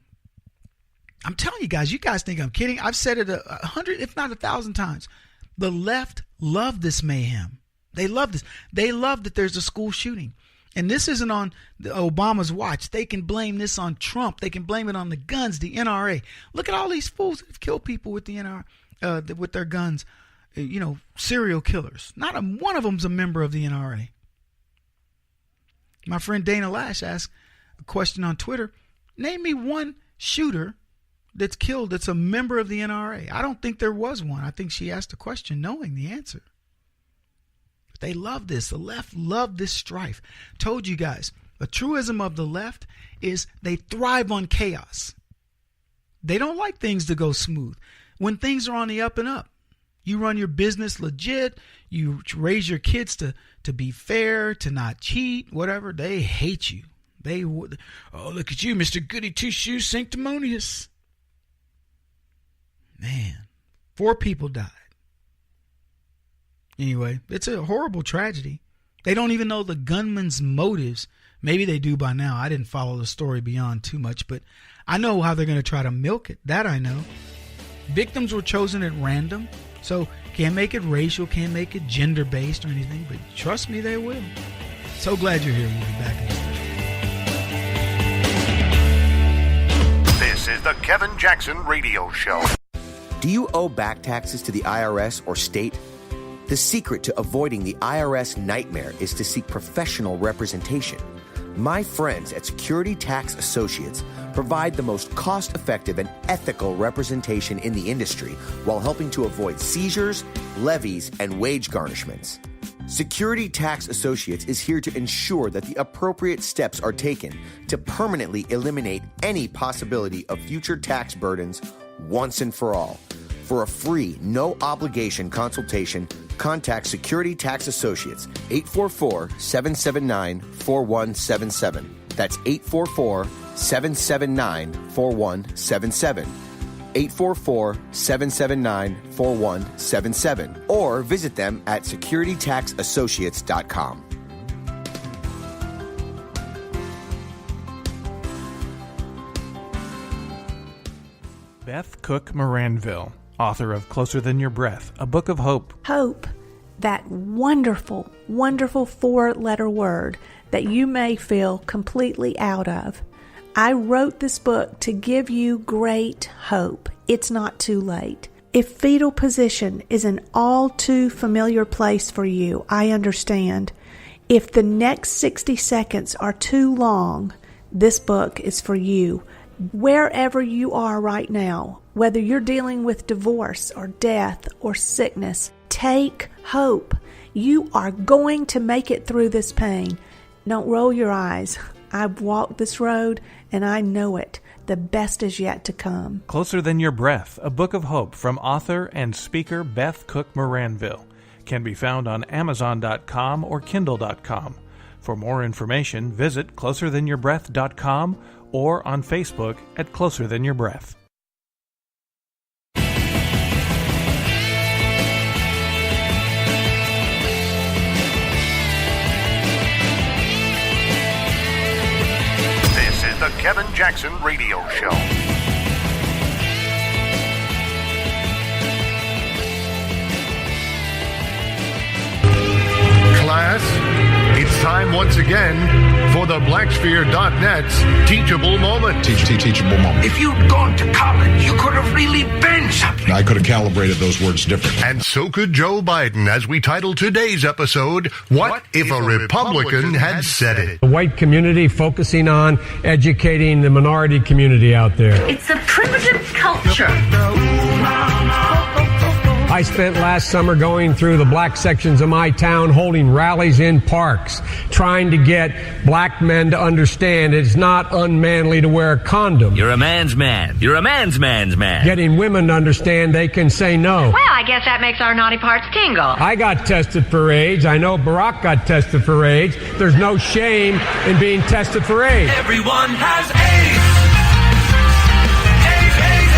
I'm telling you guys think I'm kidding. I've said it 100, if not 1,000 times. The left love this mayhem. They love this. They love that there's a school shooting. And this isn't on Obama's watch. They can blame this on Trump. They can blame it on the guns, the NRA. Look at all these fools that have killed people with the NRA, with their guns. Serial killers. Not one of them's a member of the NRA. My friend Dana Lash asked a question on Twitter. Name me one shooter that's killed that's a member of the NRA. I don't think there was one. I think she asked the question knowing the answer. But they love this. The left love this strife. Told you guys, a truism of the left is they thrive on chaos. They don't like things to go smooth. When things are on the up and up, you run your business legit, you raise your kids to be fair, to not cheat, whatever, they hate you. Look at you, Mr. Goody Two-Shoes Sanctimonious. Man, 4 people died. Anyway, it's a horrible tragedy. They don't even know the gunman's motives. Maybe they do by now. I didn't follow the story beyond too much, but I know how they're going to try to milk it. That I know. Victims were chosen at random, so can't make it racial, can't make it gender-based or anything, but trust me, they will. So glad you're here. We'll be back in a second. This is the Kevin Jackson Radio Show. Do you owe back taxes to the IRS or state? The secret to avoiding the IRS nightmare is to seek professional representation. My friends at Security Tax Associates provide the most cost-effective and ethical representation in the industry while helping to avoid seizures, levies, and wage garnishments. Security Tax Associates is here to ensure that the appropriate steps are taken to permanently eliminate any possibility of future tax burdens once and for all. For a free, no-obligation consultation, contact Security Tax Associates, 844-779-4177. That's 844-779-4177. 844-779-4177. Or visit them at securitytaxassociates.com. Beth Cook Moranville, author of Closer Than Your Breath, a book of hope. Hope, that wonderful, wonderful 4-letter word that you may feel completely out of. I wrote this book to give you great hope. It's not too late. If fetal position is an all too familiar place for you, I understand. If the next 60 seconds are too long, this book is for you. Wherever you are right now, whether you're dealing with divorce or death or sickness, take hope. You are going to make it through this pain. Don't roll your eyes. I've walked this road and I know it. The best is yet to come. Closer Than Your Breath, a book of hope from author and speaker Beth Cook Moranville, can be found on Amazon.com or Kindle.com. For more information, visit closerthanyourBreath.com or on Facebook at Closer Than Your Breath. This is the Kevin Jackson Radio Show. Class, it's time once again for the Blacksphere.net's Teachable Moment. Teachable moment. If you'd gone to college, you could have really been something. I could have calibrated those words differently. And so could Joe Biden, as we title today's episode, What If a Republican Had Said It? The white community focusing on educating the minority community out there. It's a primitive culture. I spent last summer going through the black sections of my town, holding rallies in parks, trying to get black men to understand it's not unmanly to wear a condom. You're a man's man. You're a man's man. Getting women to understand they can say no. Well, I guess that makes our naughty parts tingle. I got tested for AIDS. I know Barack got tested for AIDS. There's no shame in being tested for AIDS. Everyone has AIDS. AIDS, AIDS,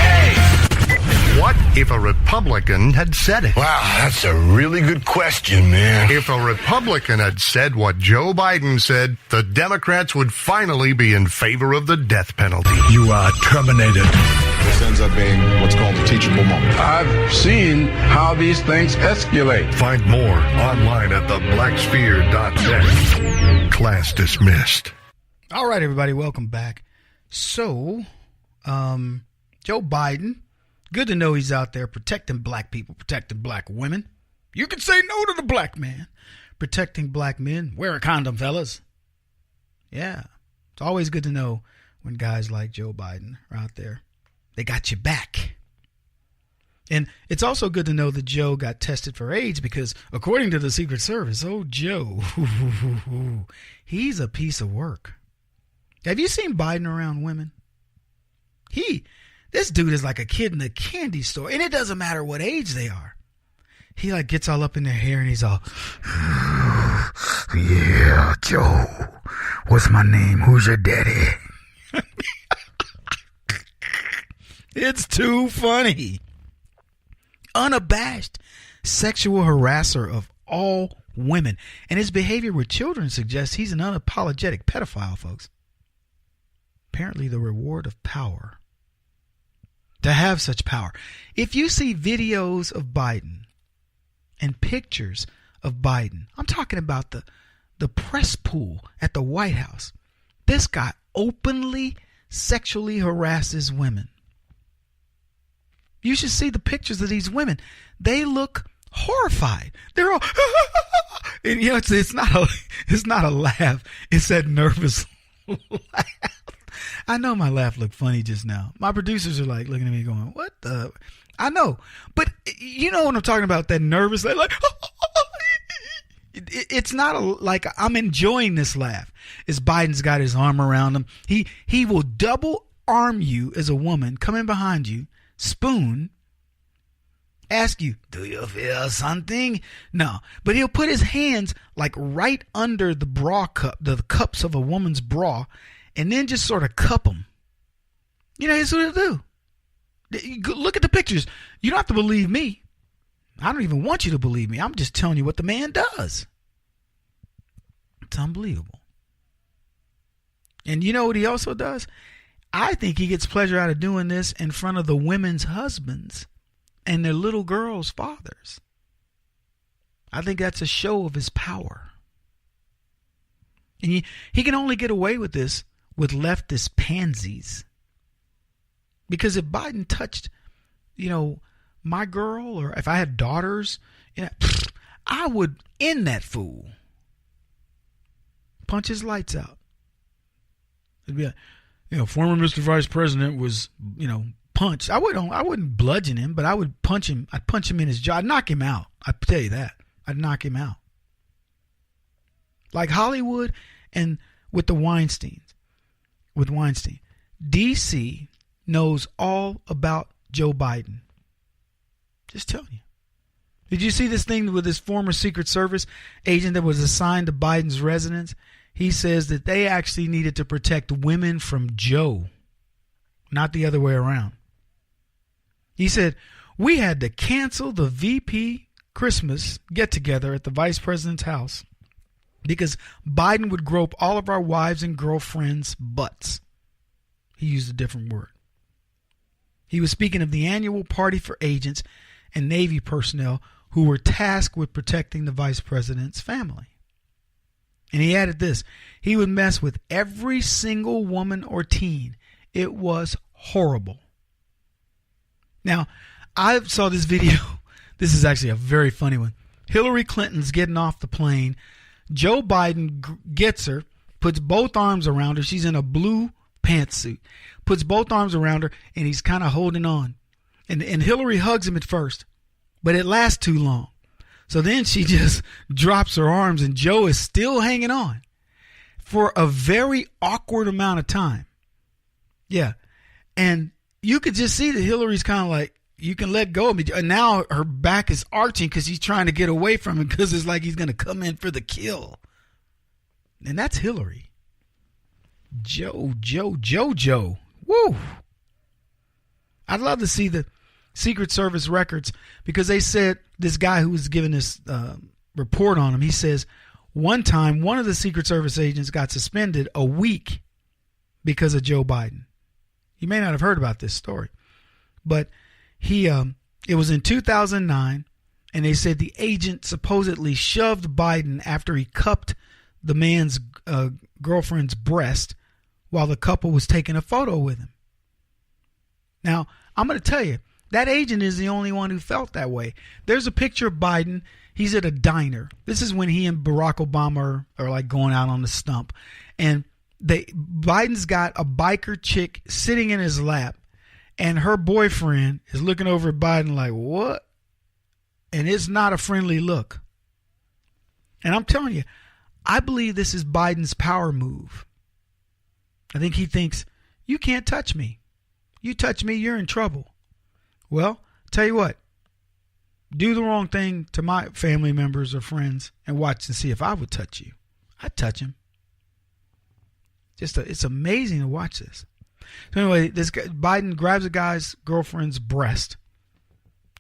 What if a Republican had said it? Wow, that's a really good question, man. If a Republican had said what Joe Biden said, the Democrats would finally be in favor of the death penalty. You are terminated. This ends up being what's called a teachable moment. I've seen how these things escalate. Find more online at theblacksphere.net. Class dismissed. All right, everybody, welcome back. So, Joe Biden, good to know he's out there protecting black people, protecting black women. You can say no to the black man. Protecting black men. Wear a condom, fellas. Yeah, it's always good to know when guys like Joe Biden are out there. They got you back. And it's also good to know that Joe got tested for AIDS because, according to the Secret Service, Joe, he's a piece of work. Have you seen Biden around women? This dude is like a kid in a candy store, and it doesn't matter what age they are. He like gets all up in their hair and he's all, yeah, Joe, what's my name? Who's your daddy? It's too funny. Unabashed sexual harasser of all women. And his behavior with children suggests he's an unapologetic pedophile, folks. Apparently the reward of power. To have such power. If you see videos of Biden and pictures of Biden, I'm talking about the press pool at the White House. This guy openly sexually harasses women. You should see the pictures of these women. They look horrified. They're all, and it's not a laugh. It's that nervous laugh. I know my laugh looked funny just now. My producers are like looking at me going, what the? I know. But you know what I'm talking about, that nervous laugh. Like, it's not like I'm enjoying this laugh. As Biden's got his arm around him. He will double arm you as a woman, come in behind you, spoon, ask you, do you feel something? No. But he'll put his hands like right under the bra cup, the cups of a woman's bra, and then just sort of cup them. Here's what he'll do. Look at the pictures. You don't have to believe me. I don't even want you to believe me. I'm just telling you what the man does. It's unbelievable. And you know what he also does? I think he gets pleasure out of doing this in front of the women's husbands and their little girls' fathers. I think that's a show of his power. And he can only get away with this with leftist pansies. Because if Biden touched, my girl, or if I had daughters, I would end that fool. Punch his lights out. It'd be like, former Mr. Vice President was, punched. I wouldn't bludgeon him, but I would punch him. I'd punch him in his jaw. I'd knock him out. I'd tell you that. I'd knock him out. Like Hollywood and with Weinstein, DC knows all about Joe Biden. Just telling you. Did you see this thing with this former Secret Service agent that was assigned to Biden's residence? He says that they actually needed to protect women from Joe, not the other way around. He said, we had to cancel the VP Christmas get-together at the vice president's house because Biden would grope all of our wives and girlfriends' butts. He used a different word. He was speaking of the annual party for agents and Navy personnel who were tasked with protecting the vice president's family. And he added this, he would mess with every single woman or teen. It was horrible. Now, I saw this video. This is actually a very funny one. Hillary Clinton's getting off the plane. Joe Biden gets her, puts both arms around her. She's in a blue pantsuit. Puts both arms around her, and he's kind of holding on. And Hillary hugs him at first, but it lasts too long. So then she just drops her arms, and Joe is still hanging on for a very awkward amount of time. Yeah. And you could just see that Hillary's kind of like, you can let go of me. And now her back is arching because he's trying to get away from him because it's like he's going to come in for the kill. And that's Hillary. Joe. Woo. I'd love to see the Secret Service records because they said this guy who was giving this report on him, he says one time one of the Secret Service agents got suspended a week because of Joe Biden. You may not have heard about this story, but it was in 2009, and they said the agent supposedly shoved Biden after he cupped the man's girlfriend's breast while the couple was taking a photo with him. Now, I'm going to tell you, that agent is the only one who felt that way. There's a picture of Biden. He's at a diner. This is when he and Barack Obama are like going out on the stump. And Biden's got a biker chick sitting in his lap, and her boyfriend is looking over at Biden like, what? And it's not a friendly look. And I'm telling you, I believe this is Biden's power move. I think he thinks, you can't touch me. You touch me, you're in trouble. Well, tell you what, do the wrong thing to my family members or friends and watch and see if I would touch you. I'd touch him. It's amazing to watch this. So anyway, this guy, Biden grabs a guy's girlfriend's breast,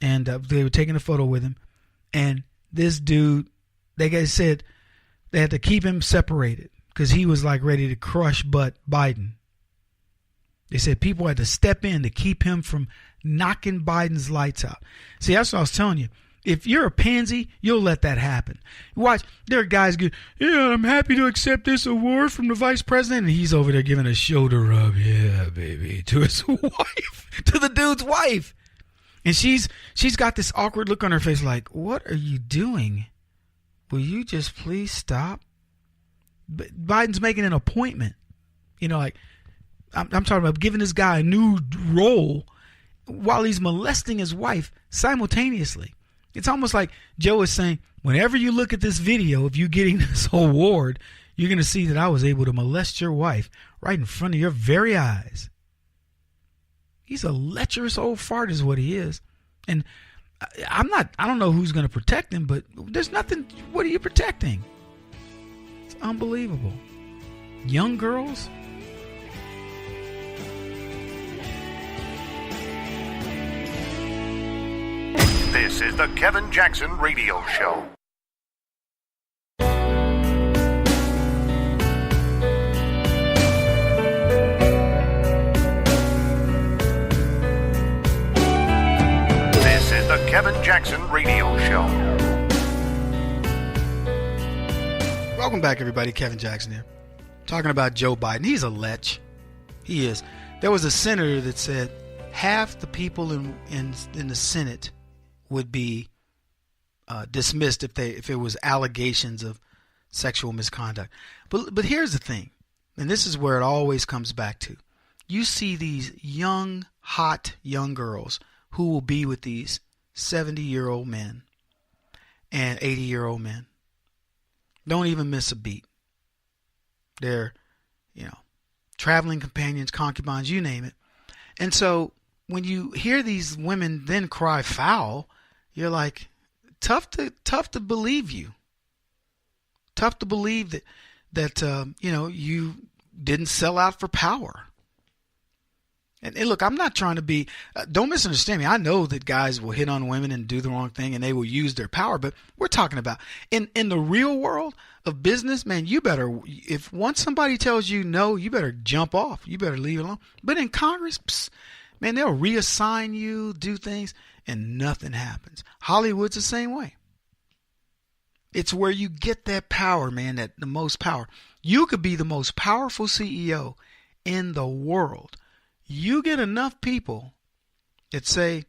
and they were taking a photo with him. And this dude, they said they had to keep him separated because he was like ready to crush Biden. They said people had to step in to keep him from knocking Biden's lights out. See, that's what I was telling you. If you're a pansy, you'll let that happen. Watch, there are guys go, yeah, I'm happy to accept this award from the vice president. And he's over there giving a shoulder rub, yeah, baby, to his wife, to the dude's wife. And she's got this awkward look on her face like, what are you doing? Will you just please stop? But Biden's making an appointment. You know, like, I'm talking about giving this guy a new role while he's molesting his wife simultaneously. It's almost like Joe is saying, whenever you look at this video of you getting this award, you're going to see that I was able to molest your wife right in front of your very eyes. He's a lecherous old fart is what he is. And I don't know who's going to protect him, but there's nothing. What are you protecting? It's unbelievable. Young girls. This is the Kevin Jackson Radio Show. This is the Kevin Jackson Radio Show. Welcome back, everybody. Kevin Jackson here. Talking about Joe Biden. He's a lech. He is. There was a senator that said half the people in the Senate would be dismissed if it was allegations of sexual misconduct. But here's the thing, and this is where it always comes back to. You see these young, hot young girls who will be with these 70-year-old men and 80-year-old men. Don't even miss a beat. They're, traveling companions, concubines, you name it. And so when you hear these women then cry foul, you're like, tough to believe you. Tough to believe that you didn't sell out for power. And look, I'm not trying to be, don't misunderstand me. I know that guys will hit on women and do the wrong thing and they will use their power, but we're talking about in the real world of business, man, you better, if once somebody tells you no, you better jump off. You better leave it alone. But in Congress, man, they'll reassign you, do things, and nothing happens. Hollywood's the same way. It's where you get that power, man, the most power. You could be the most powerful CEO in the world. You get enough people that say,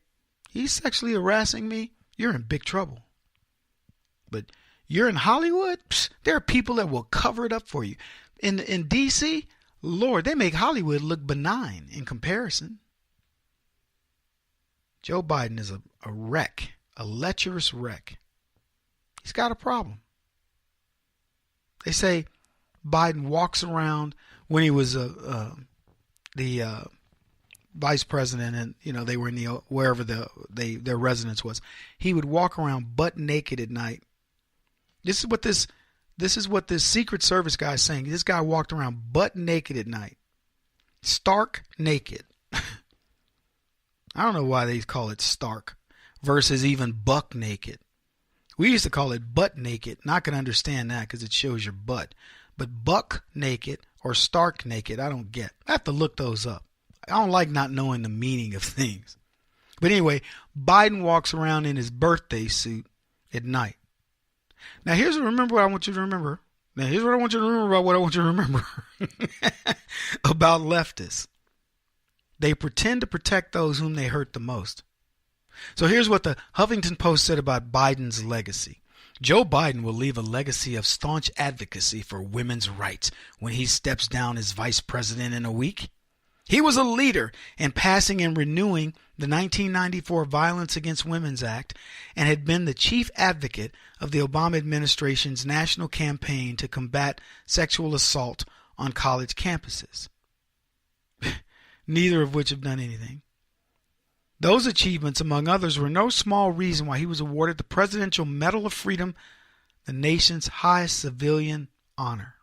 he's sexually harassing me, you're in big trouble. But you're in Hollywood, there are people that will cover it up for you. In D.C., Lord, they make Hollywood look benign in comparison. Joe Biden is a wreck, a lecherous wreck. He's got a problem. They say Biden walks around when he was the vice president, and they were in wherever their residence was. He would walk around butt naked at night. This is what this Secret Service guy is saying. This guy walked around butt naked at night, stark naked. I don't know why they call it stark versus even buck naked. We used to call it butt naked. Not going to understand that because it shows your butt. But buck naked or stark naked, I don't get. I have to look those up. I don't like not knowing the meaning of things. But anyway, Biden walks around in his birthday suit at night. Now here's what I want you to remember. Now here's what I want you to remember about what I want you to remember about leftists. They pretend to protect those whom they hurt the most. So here's what the Huffington Post said about Biden's legacy. Joe Biden will leave a legacy of staunch advocacy for women's rights when he steps down as vice president in a week. He was a leader in passing and renewing the 1994 Violence Against Women's Act and had been the chief advocate of the Obama administration's national campaign to combat sexual assault on college campuses. Neither of which have done anything. Those achievements, among others, were no small reason why he was awarded the Presidential Medal of Freedom, the nation's highest civilian honor.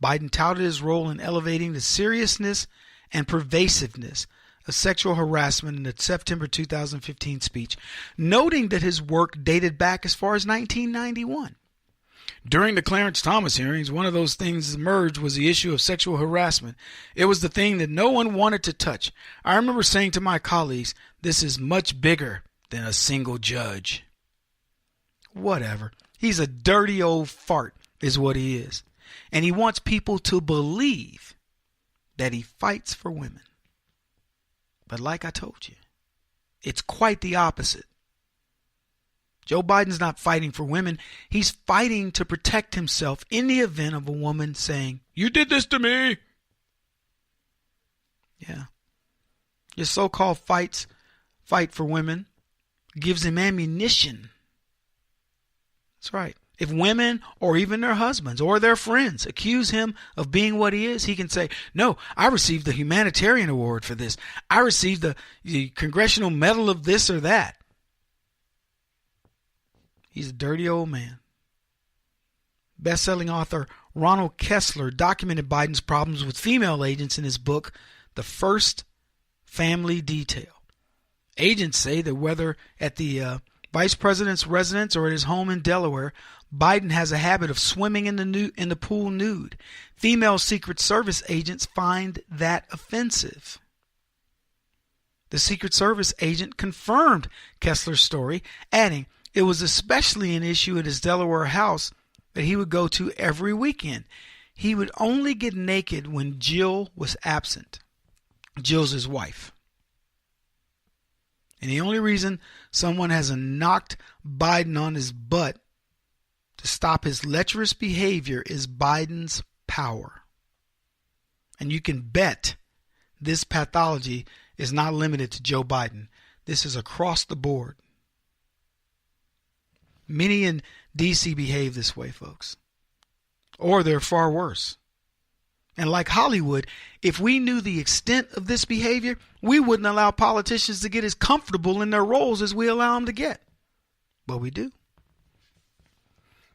Biden touted his role in elevating the seriousness and pervasiveness of sexual harassment in the September 2015 speech, noting that his work dated back as far as 1991. During the Clarence Thomas hearings, one of those things emerged was the issue of sexual harassment. It was the thing that no one wanted to touch. I remember saying to my colleagues, this is much bigger than a single judge. Whatever. He's a dirty old fart is what he is. And he wants people to believe that he fights for women. But like I told you, it's quite the opposite. Joe Biden's not fighting for women. He's fighting to protect himself in the event of a woman saying, "You did this to me." Yeah. Your so-called fight for women gives him ammunition. That's right. If women or even their husbands or their friends accuse him of being what he is, he can say, "No, I received the humanitarian award for this. I received the Congressional Medal of this or that." He's a dirty old man. Best-selling author Ronald Kessler documented Biden's problems with female agents in his book, The First Family Detail. Agents say that whether at the vice president's residence or at his home in Delaware, Biden has a habit of swimming in the pool nude. Female Secret Service agents find that offensive. The Secret Service agent confirmed Kessler's story, adding, it was especially an issue at his Delaware house that he would go to every weekend. He would only get naked when Jill was absent. Jill's his wife. And the only reason someone has knocked Biden on his butt to stop his lecherous behavior is Biden's power. And you can bet this pathology is not limited to Joe Biden. This is across the board. Many in D.C. behave this way, folks. Or they're far worse. And like Hollywood, if we knew the extent of this behavior, we wouldn't allow politicians to get as comfortable in their roles as we allow them to get. But we do.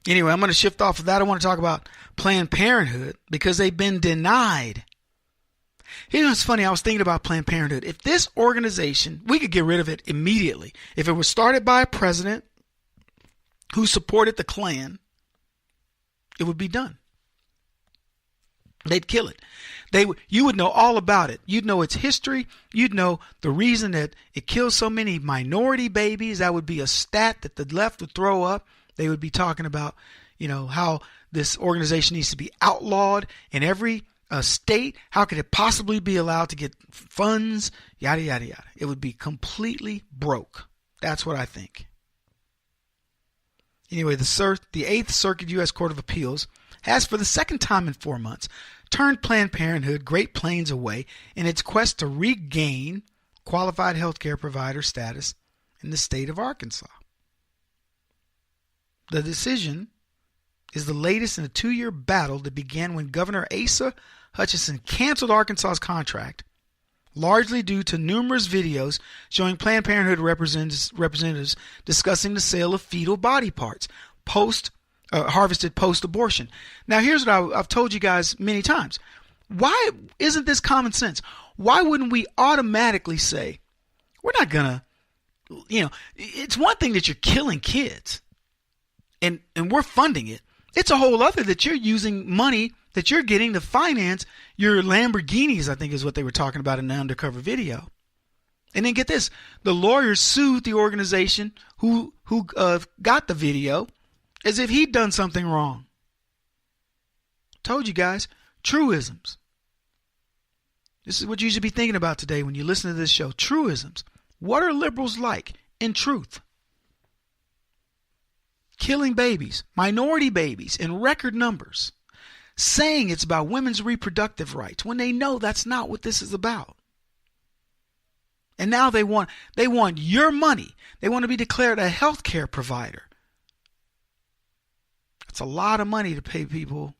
Anyway, I'm going to shift off of that. I want to talk about Planned Parenthood because they've been denied. Here's what's funny. I was thinking about Planned Parenthood. If this organization, we could get rid of it immediately. If it was started by a president who supported the Klan, it would be done. They'd kill it. You would know all about it. You'd know its history. You'd know the reason that it kills so many minority babies. That would be a stat that the left would throw up. They would be talking about, how this organization needs to be outlawed in every state. How could it possibly be allowed to get funds? Yada, yada, yada. It would be completely broke. That's what I think. Anyway, the Eighth Circuit U.S. Court of Appeals has, for the second time in 4 months, turned Planned Parenthood Great Plains away in its quest to regain qualified health care provider status in the state of Arkansas. The decision is the latest in a 2-year battle that began when Governor Asa Hutchinson canceled Arkansas's contract, largely due to numerous videos showing Planned Parenthood representatives discussing the sale of fetal body parts harvested post-abortion. Now, here's what I've told you guys many times. Why isn't this common sense? why wouldn't we automatically say, we're not going to, it's one thing that you're killing kids and we're funding it. It's a whole other that you're using money that you're getting to finance your Lamborghinis, I think is what they were talking about in the undercover video. And then get this, the lawyers sued the organization who got the video as if he'd done something wrong. Told you guys, truisms. This is what you should be thinking about today when you listen to this show. Truisms. What are liberals like in truth? Killing babies, minority babies in record numbers, saying it's about women's reproductive rights when they know that's not what this is about. And now they want your money. They want to be declared a health care provider. It's a lot of money to pay people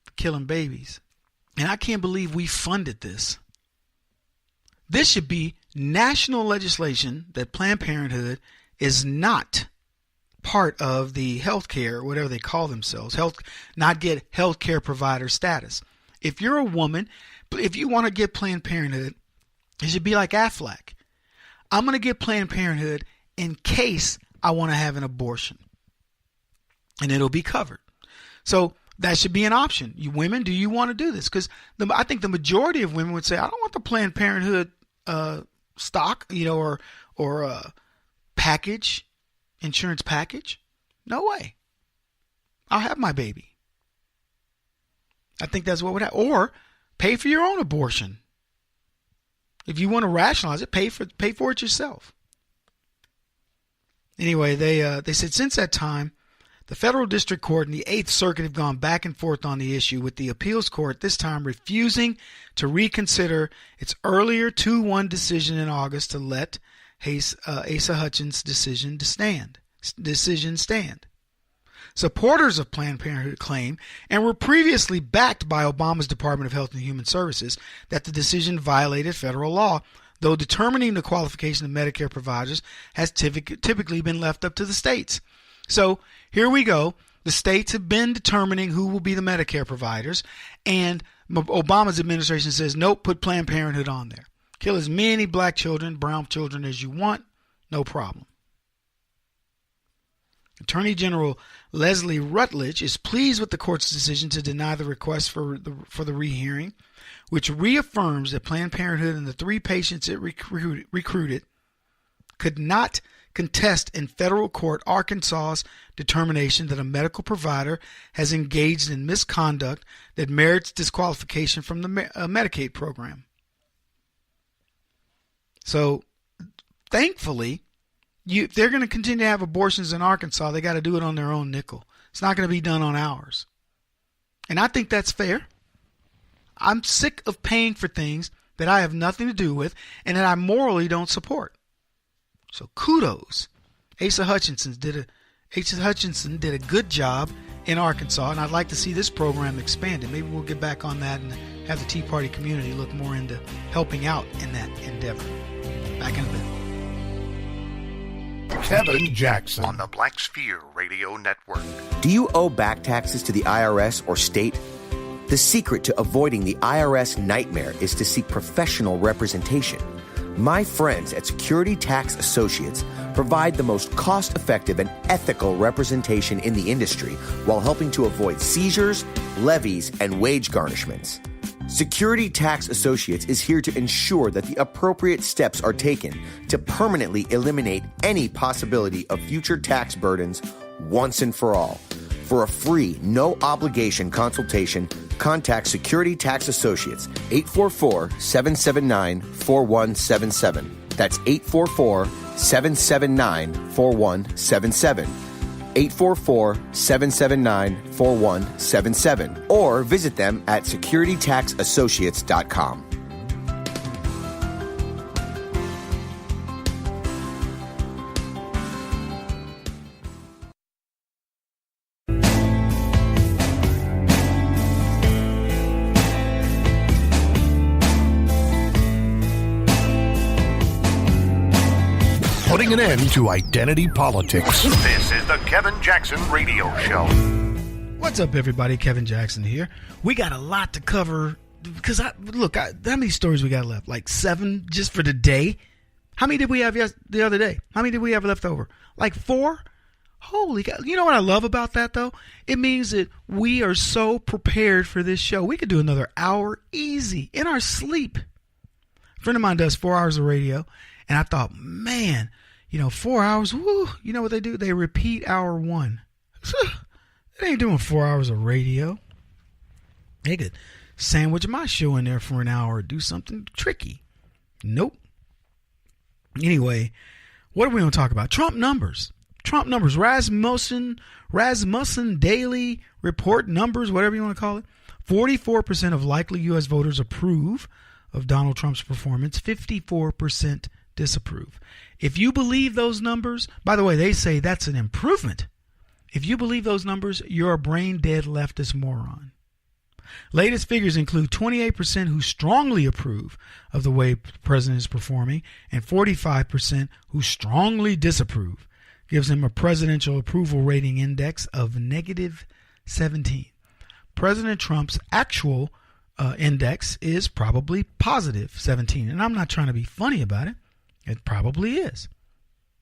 for killing babies. And I can't believe we funded this. This should be national legislation that Planned Parenthood is not part of the health care, whatever they call themselves, not get health care provider status. If you're a woman, if you want to get Planned Parenthood, it should be like Aflac. I'm going to get Planned Parenthood in case I want to have an abortion. And it'll be covered. So that should be an option. You women, do you want to do this? Because I think the majority of women would say, I don't want the Planned Parenthood stock, or package, insurance package. No way. I'll have my baby. I think that's what would happen. Or pay for your own abortion. If you want to rationalize it, pay for it yourself. Anyway, they said since that time, the Federal District Court and the Eighth Circuit have gone back and forth on the issue, with the appeals court this time refusing to reconsider its earlier 2-1 decision in August to let Asa Hutchins' decision stand. Supporters of Planned Parenthood claim, and were previously backed by Obama's Department of Health and Human Services, that the decision violated federal law, though determining the qualification of Medicare providers has typically been left up to the states. So here we go. The states have been determining who will be the Medicare providers, and Obama's administration says, nope, put Planned Parenthood on there. Kill as many black children, brown children as you want, no problem. Attorney General Leslie Rutledge is pleased with the court's decision to deny the request for the rehearing, which reaffirms that Planned Parenthood and the 3 patients it recruited could not contest in federal court Arkansas's determination that a medical provider has engaged in misconduct that merits disqualification from the Medicaid program. So, thankfully, if they're going to continue to have abortions in Arkansas, they got to do it on their own nickel. It's not going to be done on ours. And I think that's fair. I'm sick of paying for things that I have nothing to do with and that I morally don't support. So kudos. Asa Hutchinson did a good job in Arkansas, and I'd like to see this program expanded. Maybe we'll get back on that and have the Tea Party community look more into helping out in that endeavor. Back in a bit. Kevin Jackson on the Black Sphere Radio Network. Do you owe back taxes to the IRS or state? The secret to avoiding the IRS nightmare is to seek professional representation. My friends at Security Tax Associates provide the most cost-effective and ethical representation in the industry while helping to avoid seizures, levies, and wage garnishments. Security Tax Associates is here to ensure that the appropriate steps are taken to permanently eliminate any possibility of future tax burdens once and for all. For a free, no-obligation consultation, contact Security Tax Associates, 844-779-4177. That's 844-779-4177. 844-779-4177. Or visit them at securitytaxassociates.com. Putting an end to identity politics. This is the Kevin Jackson Radio Show. What's up, everybody? Kevin Jackson here. We got a lot to cover because how many stories we got left? Like 7 just for the day? How many did we have the other day? How many did we have left over? Like 4? Holy cow. You know what I love about that, though? It means that we are so prepared for this show. We could do another hour easy in our sleep. A friend of mine does 4 hours of radio, and I thought, man, 4 hours, woo. You know what they do? They repeat hour 1. They ain't doing 4 hours of radio. They could sandwich my show in there for an hour or do something tricky. Nope. Anyway, what are we going to talk about? Trump numbers. Rasmussen Daily Report numbers, whatever you want to call it. 44% of likely U.S. voters approve of Donald Trump's performance. 54% disapprove. If you believe those numbers, by the way, they say that's an improvement. If you believe those numbers, you're a brain-dead leftist moron. Latest figures include 28% who strongly approve of the way the president is performing and 45% who strongly disapprove. Gives him a presidential approval rating index of -17. President Trump's actual index is probably +17. And I'm not trying to be funny about it. It probably is.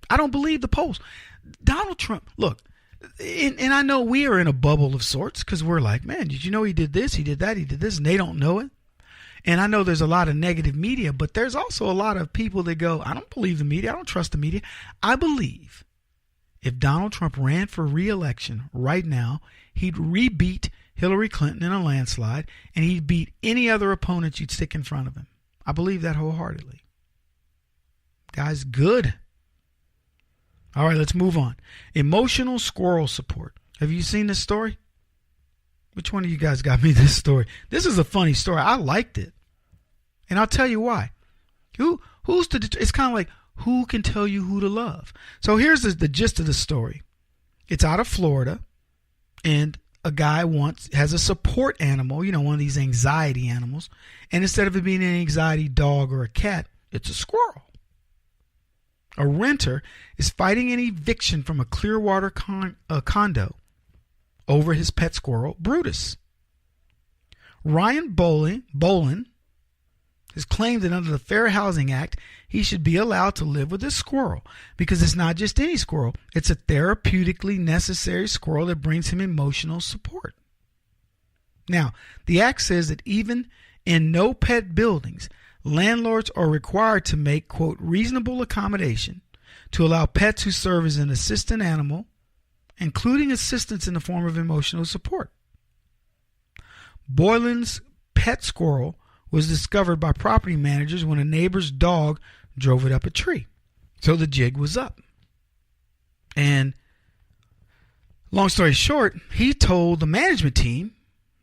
I don't believe the polls. Donald Trump, look, and I know we are in a bubble of sorts because we're like, man, did you know he did this, he did that, he did this, and they don't know it. And I know there's a lot of negative media, but there's also a lot of people that go, I don't believe the media, I don't trust the media. I believe if Donald Trump ran for re-election right now, he'd rebeat Hillary Clinton in a landslide, and he'd beat any other opponent you'd stick in front of him. I believe that wholeheartedly. Guy's good. All right, let's move on. Emotional squirrel support. Have you seen this story? Which one of you guys got me this story? This is a funny story. I liked it. And I'll tell you why. It's kind of like, who can tell you who to love? So here's the gist of the story. It's out of Florida, and a guy has a support animal, one of these anxiety animals. And instead of it being an anxiety dog or a cat, it's a squirrel. A renter is fighting an eviction from a Clearwater condo over his pet squirrel, Brutus. Ryan Bolin has claimed that under the Fair Housing Act, he should be allowed to live with this squirrel because it's not just any squirrel. It's a therapeutically necessary squirrel that brings him emotional support. Now, the act says that even in no pet buildings, landlords are required to make, quote, reasonable accommodation to allow pets who serve as an assistant animal, including assistance in the form of emotional support. Boylan's pet squirrel was discovered by property managers when a neighbor's dog drove it up a tree. So the jig was up. And long story short, he told the management team,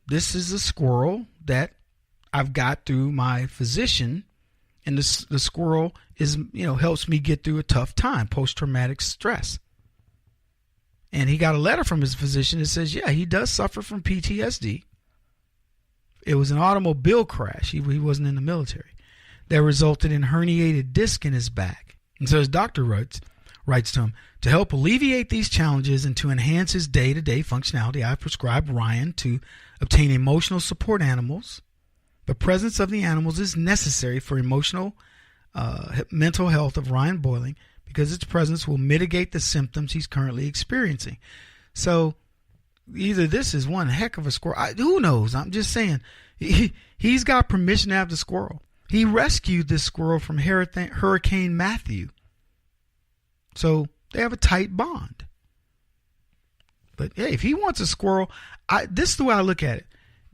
this is a squirrel that I've got through my physician, and the squirrel is, helps me get through a tough time, post-traumatic stress. And he got a letter from his physician that says, yeah, he does suffer from PTSD. It was an automobile crash. He wasn't in the military. That resulted in herniated disc in his back. And so his doctor writes to him, to help alleviate these challenges and to enhance his day-to-day functionality, I've prescribed Ryan to obtain emotional support animals. The presence of the animals is necessary for mental health of Ryan Boiling because its presence will mitigate the symptoms he's currently experiencing. So either this is one heck of a squirrel. Who knows? I'm just saying. He's got permission to have the squirrel. He rescued this squirrel from Hurricane Matthew. So they have a tight bond. But hey, if he wants a squirrel, this is the way I look at it.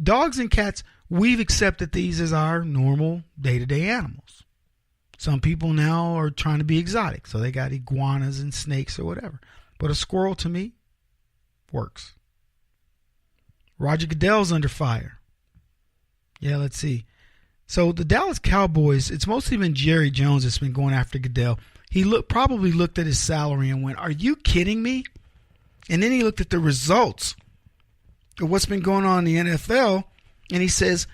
Dogs and cats, we've accepted these as our normal day-to-day animals. Some people now are trying to be exotic, so they got iguanas and snakes or whatever. But a squirrel, to me, works. Roger Goodell's under fire. Yeah, let's see. So the Dallas Cowboys, it's mostly been Jerry Jones that's been going after Goodell. He probably looked at his salary and went, are you kidding me? And then he looked at the results of what's been going on in the NFL, and he says,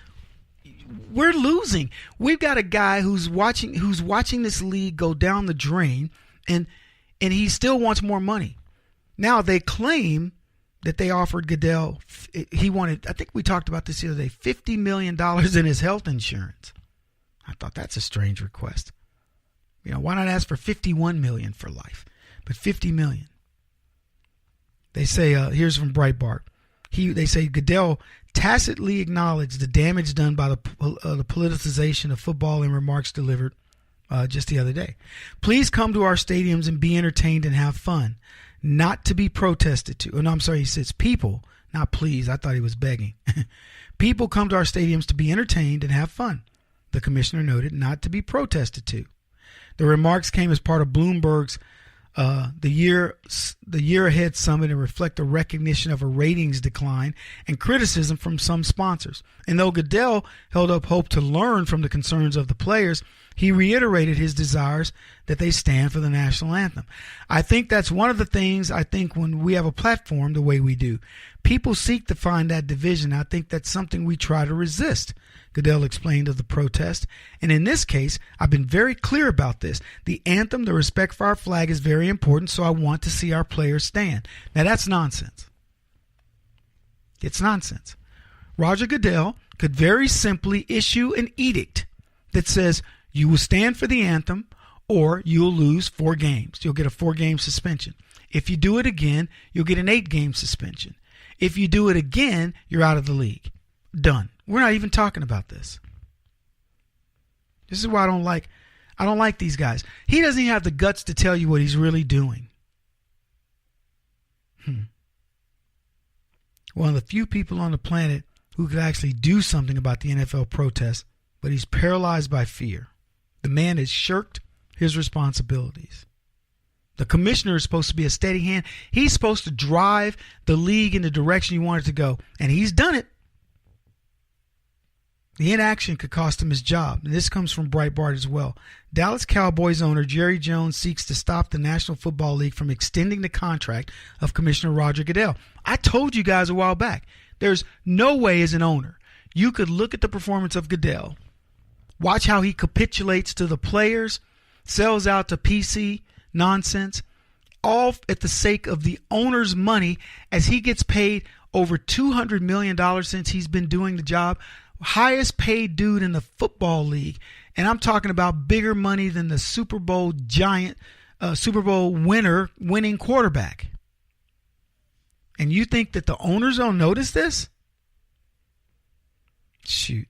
we're losing. We've got a guy who's watching this league go down the drain, and he still wants more money. Now they claim that they offered Goodell. He wanted, I think we talked about this the other day, $50 million in his health insurance. I thought that's a strange request. Why not ask for $51 million for life, but $50 million? They say, here's from Breitbart. They say Goodell tacitly acknowledged the damage done by the politicization of football in remarks delivered just the other day. Please come to our stadiums and be entertained and have fun, not to be protested to. Oh, no, I'm sorry. He says people, not please. I thought he was begging. People come to our stadiums to be entertained and have fun, the commissioner noted, not to be protested to. The remarks came as part of Bloomberg's the year ahead summit and reflect a recognition of a ratings decline and criticism from some sponsors. And though Goodell held up hope to learn from the concerns of the players, he reiterated his desires that they stand for the national anthem. I think that's one of the things when we have a platform the way we do. People seek to find that division. I think that's something we try to resist, Goodell explained of the protest. And in this case, I've been very clear about this. The anthem, the respect for our flag is very important, so I want to see our players stand. Now, that's nonsense. It's nonsense. Roger Goodell could very simply issue an edict that says you will stand for the anthem or you'll lose 4 games. You'll get a 4-game suspension. If you do it again, you'll get an 8-game suspension. If you do it again, you're out of the league. Done. We're not even talking about this. This is why I don't like these guys. He doesn't even have the guts to tell you what he's really doing. One of the few people on the planet who could actually do something about the NFL protests, but he's paralyzed by fear. The man has shirked his responsibilities. The commissioner is supposed to be a steady hand. He's supposed to drive the league in the direction you want it to go, and he's done it. The inaction could cost him his job. And this comes from Breitbart as well. Dallas Cowboys owner Jerry Jones seeks to stop the National Football League from extending the contract of Commissioner Roger Goodell. I told you guys a while back, there's no way as an owner you could look at the performance of Goodell, watch how he capitulates to the players, sells out to PC nonsense, all at the sake of the owner's money as he gets paid over $200 million since he's been doing the job. Highest paid dude in the football league. And I'm talking about bigger money than the Super Bowl winning quarterback. And you think that the owners don't notice this? Shoot.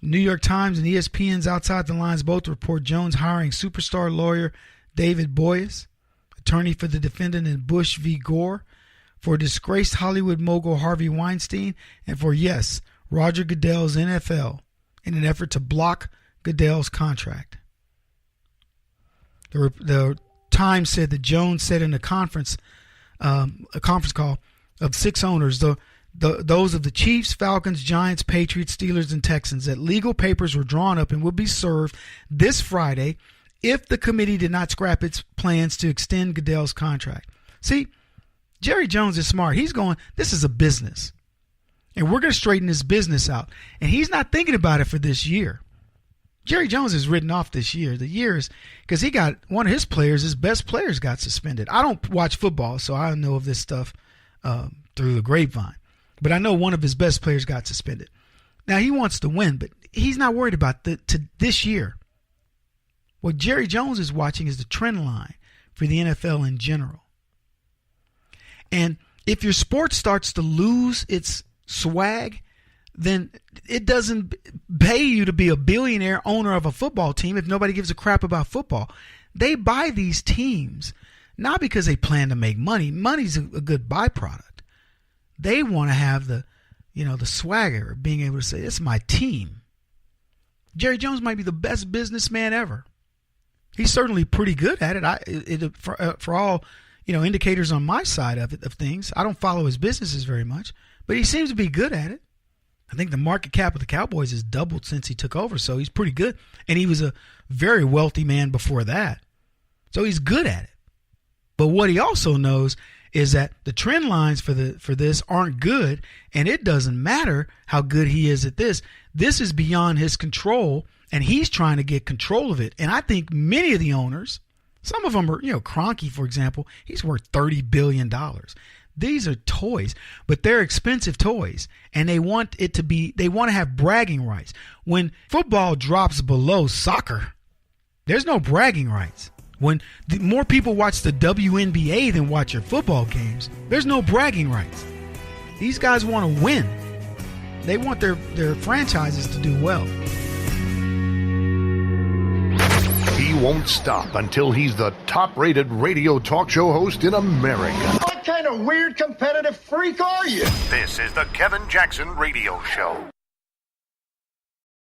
New York Times and ESPN's Outside the Lines both report Jones hiring superstar lawyer David Boyes, attorney for the defendant in Bush v. Gore, for disgraced Hollywood mogul Harvey Weinstein, and for, yes, Roger Goodell's NFL in an effort to block Goodell's contract. The Times said that Jones said in a conference call of 6 owners, those of the Chiefs, Falcons, Giants, Patriots, Steelers, and Texans, that legal papers were drawn up and would be served this Friday if the committee did not scrap its plans to extend Goodell's contract. See, Jerry Jones is smart. He's going, this is a business. And we're going to straighten this business out. And he's not thinking about it for this year. Jerry Jones is written off this year. The year is because he got one of his best players got suspended. I don't watch football, so I don't know of this stuff through the grapevine. But I know one of his best players got suspended. Now, he wants to win, but he's not worried about this year. What Jerry Jones is watching is the trend line for the NFL in general. And if your sport starts to lose its swag, then it doesn't pay you to be a billionaire owner of a football team if nobody gives a crap about football. They buy these teams not because they plan to make money. Money's a good byproduct. They want to have the swagger of being able to say, "It's my team." Jerry Jones might be the best businessman ever. He's certainly pretty good at it. For all indicators on my side of things, I don't follow his businesses very much, but he seems to be good at it. I think the market cap of the Cowboys has doubled since he took over, so he's pretty good. And he was a very wealthy man before that, so he's good at it. But what he also knows is that the trend lines for this aren't good, and it doesn't matter how good he is at this. This is beyond his control, and he's trying to get control of it. And I think many of the owners, some of them are, Kroenke, for example, he's worth $30 billion. These are toys, but they're expensive toys, and they want to have bragging rights. When football drops below soccer, there's no bragging rights. When more people watch the WNBA than watch your football games, there's no bragging rights. These guys want to win. They want their franchises to do well. He won't stop until he's the top-rated radio talk show host in America. What kind of weird competitive freak are you? This is the Kevin Jackson Radio Show.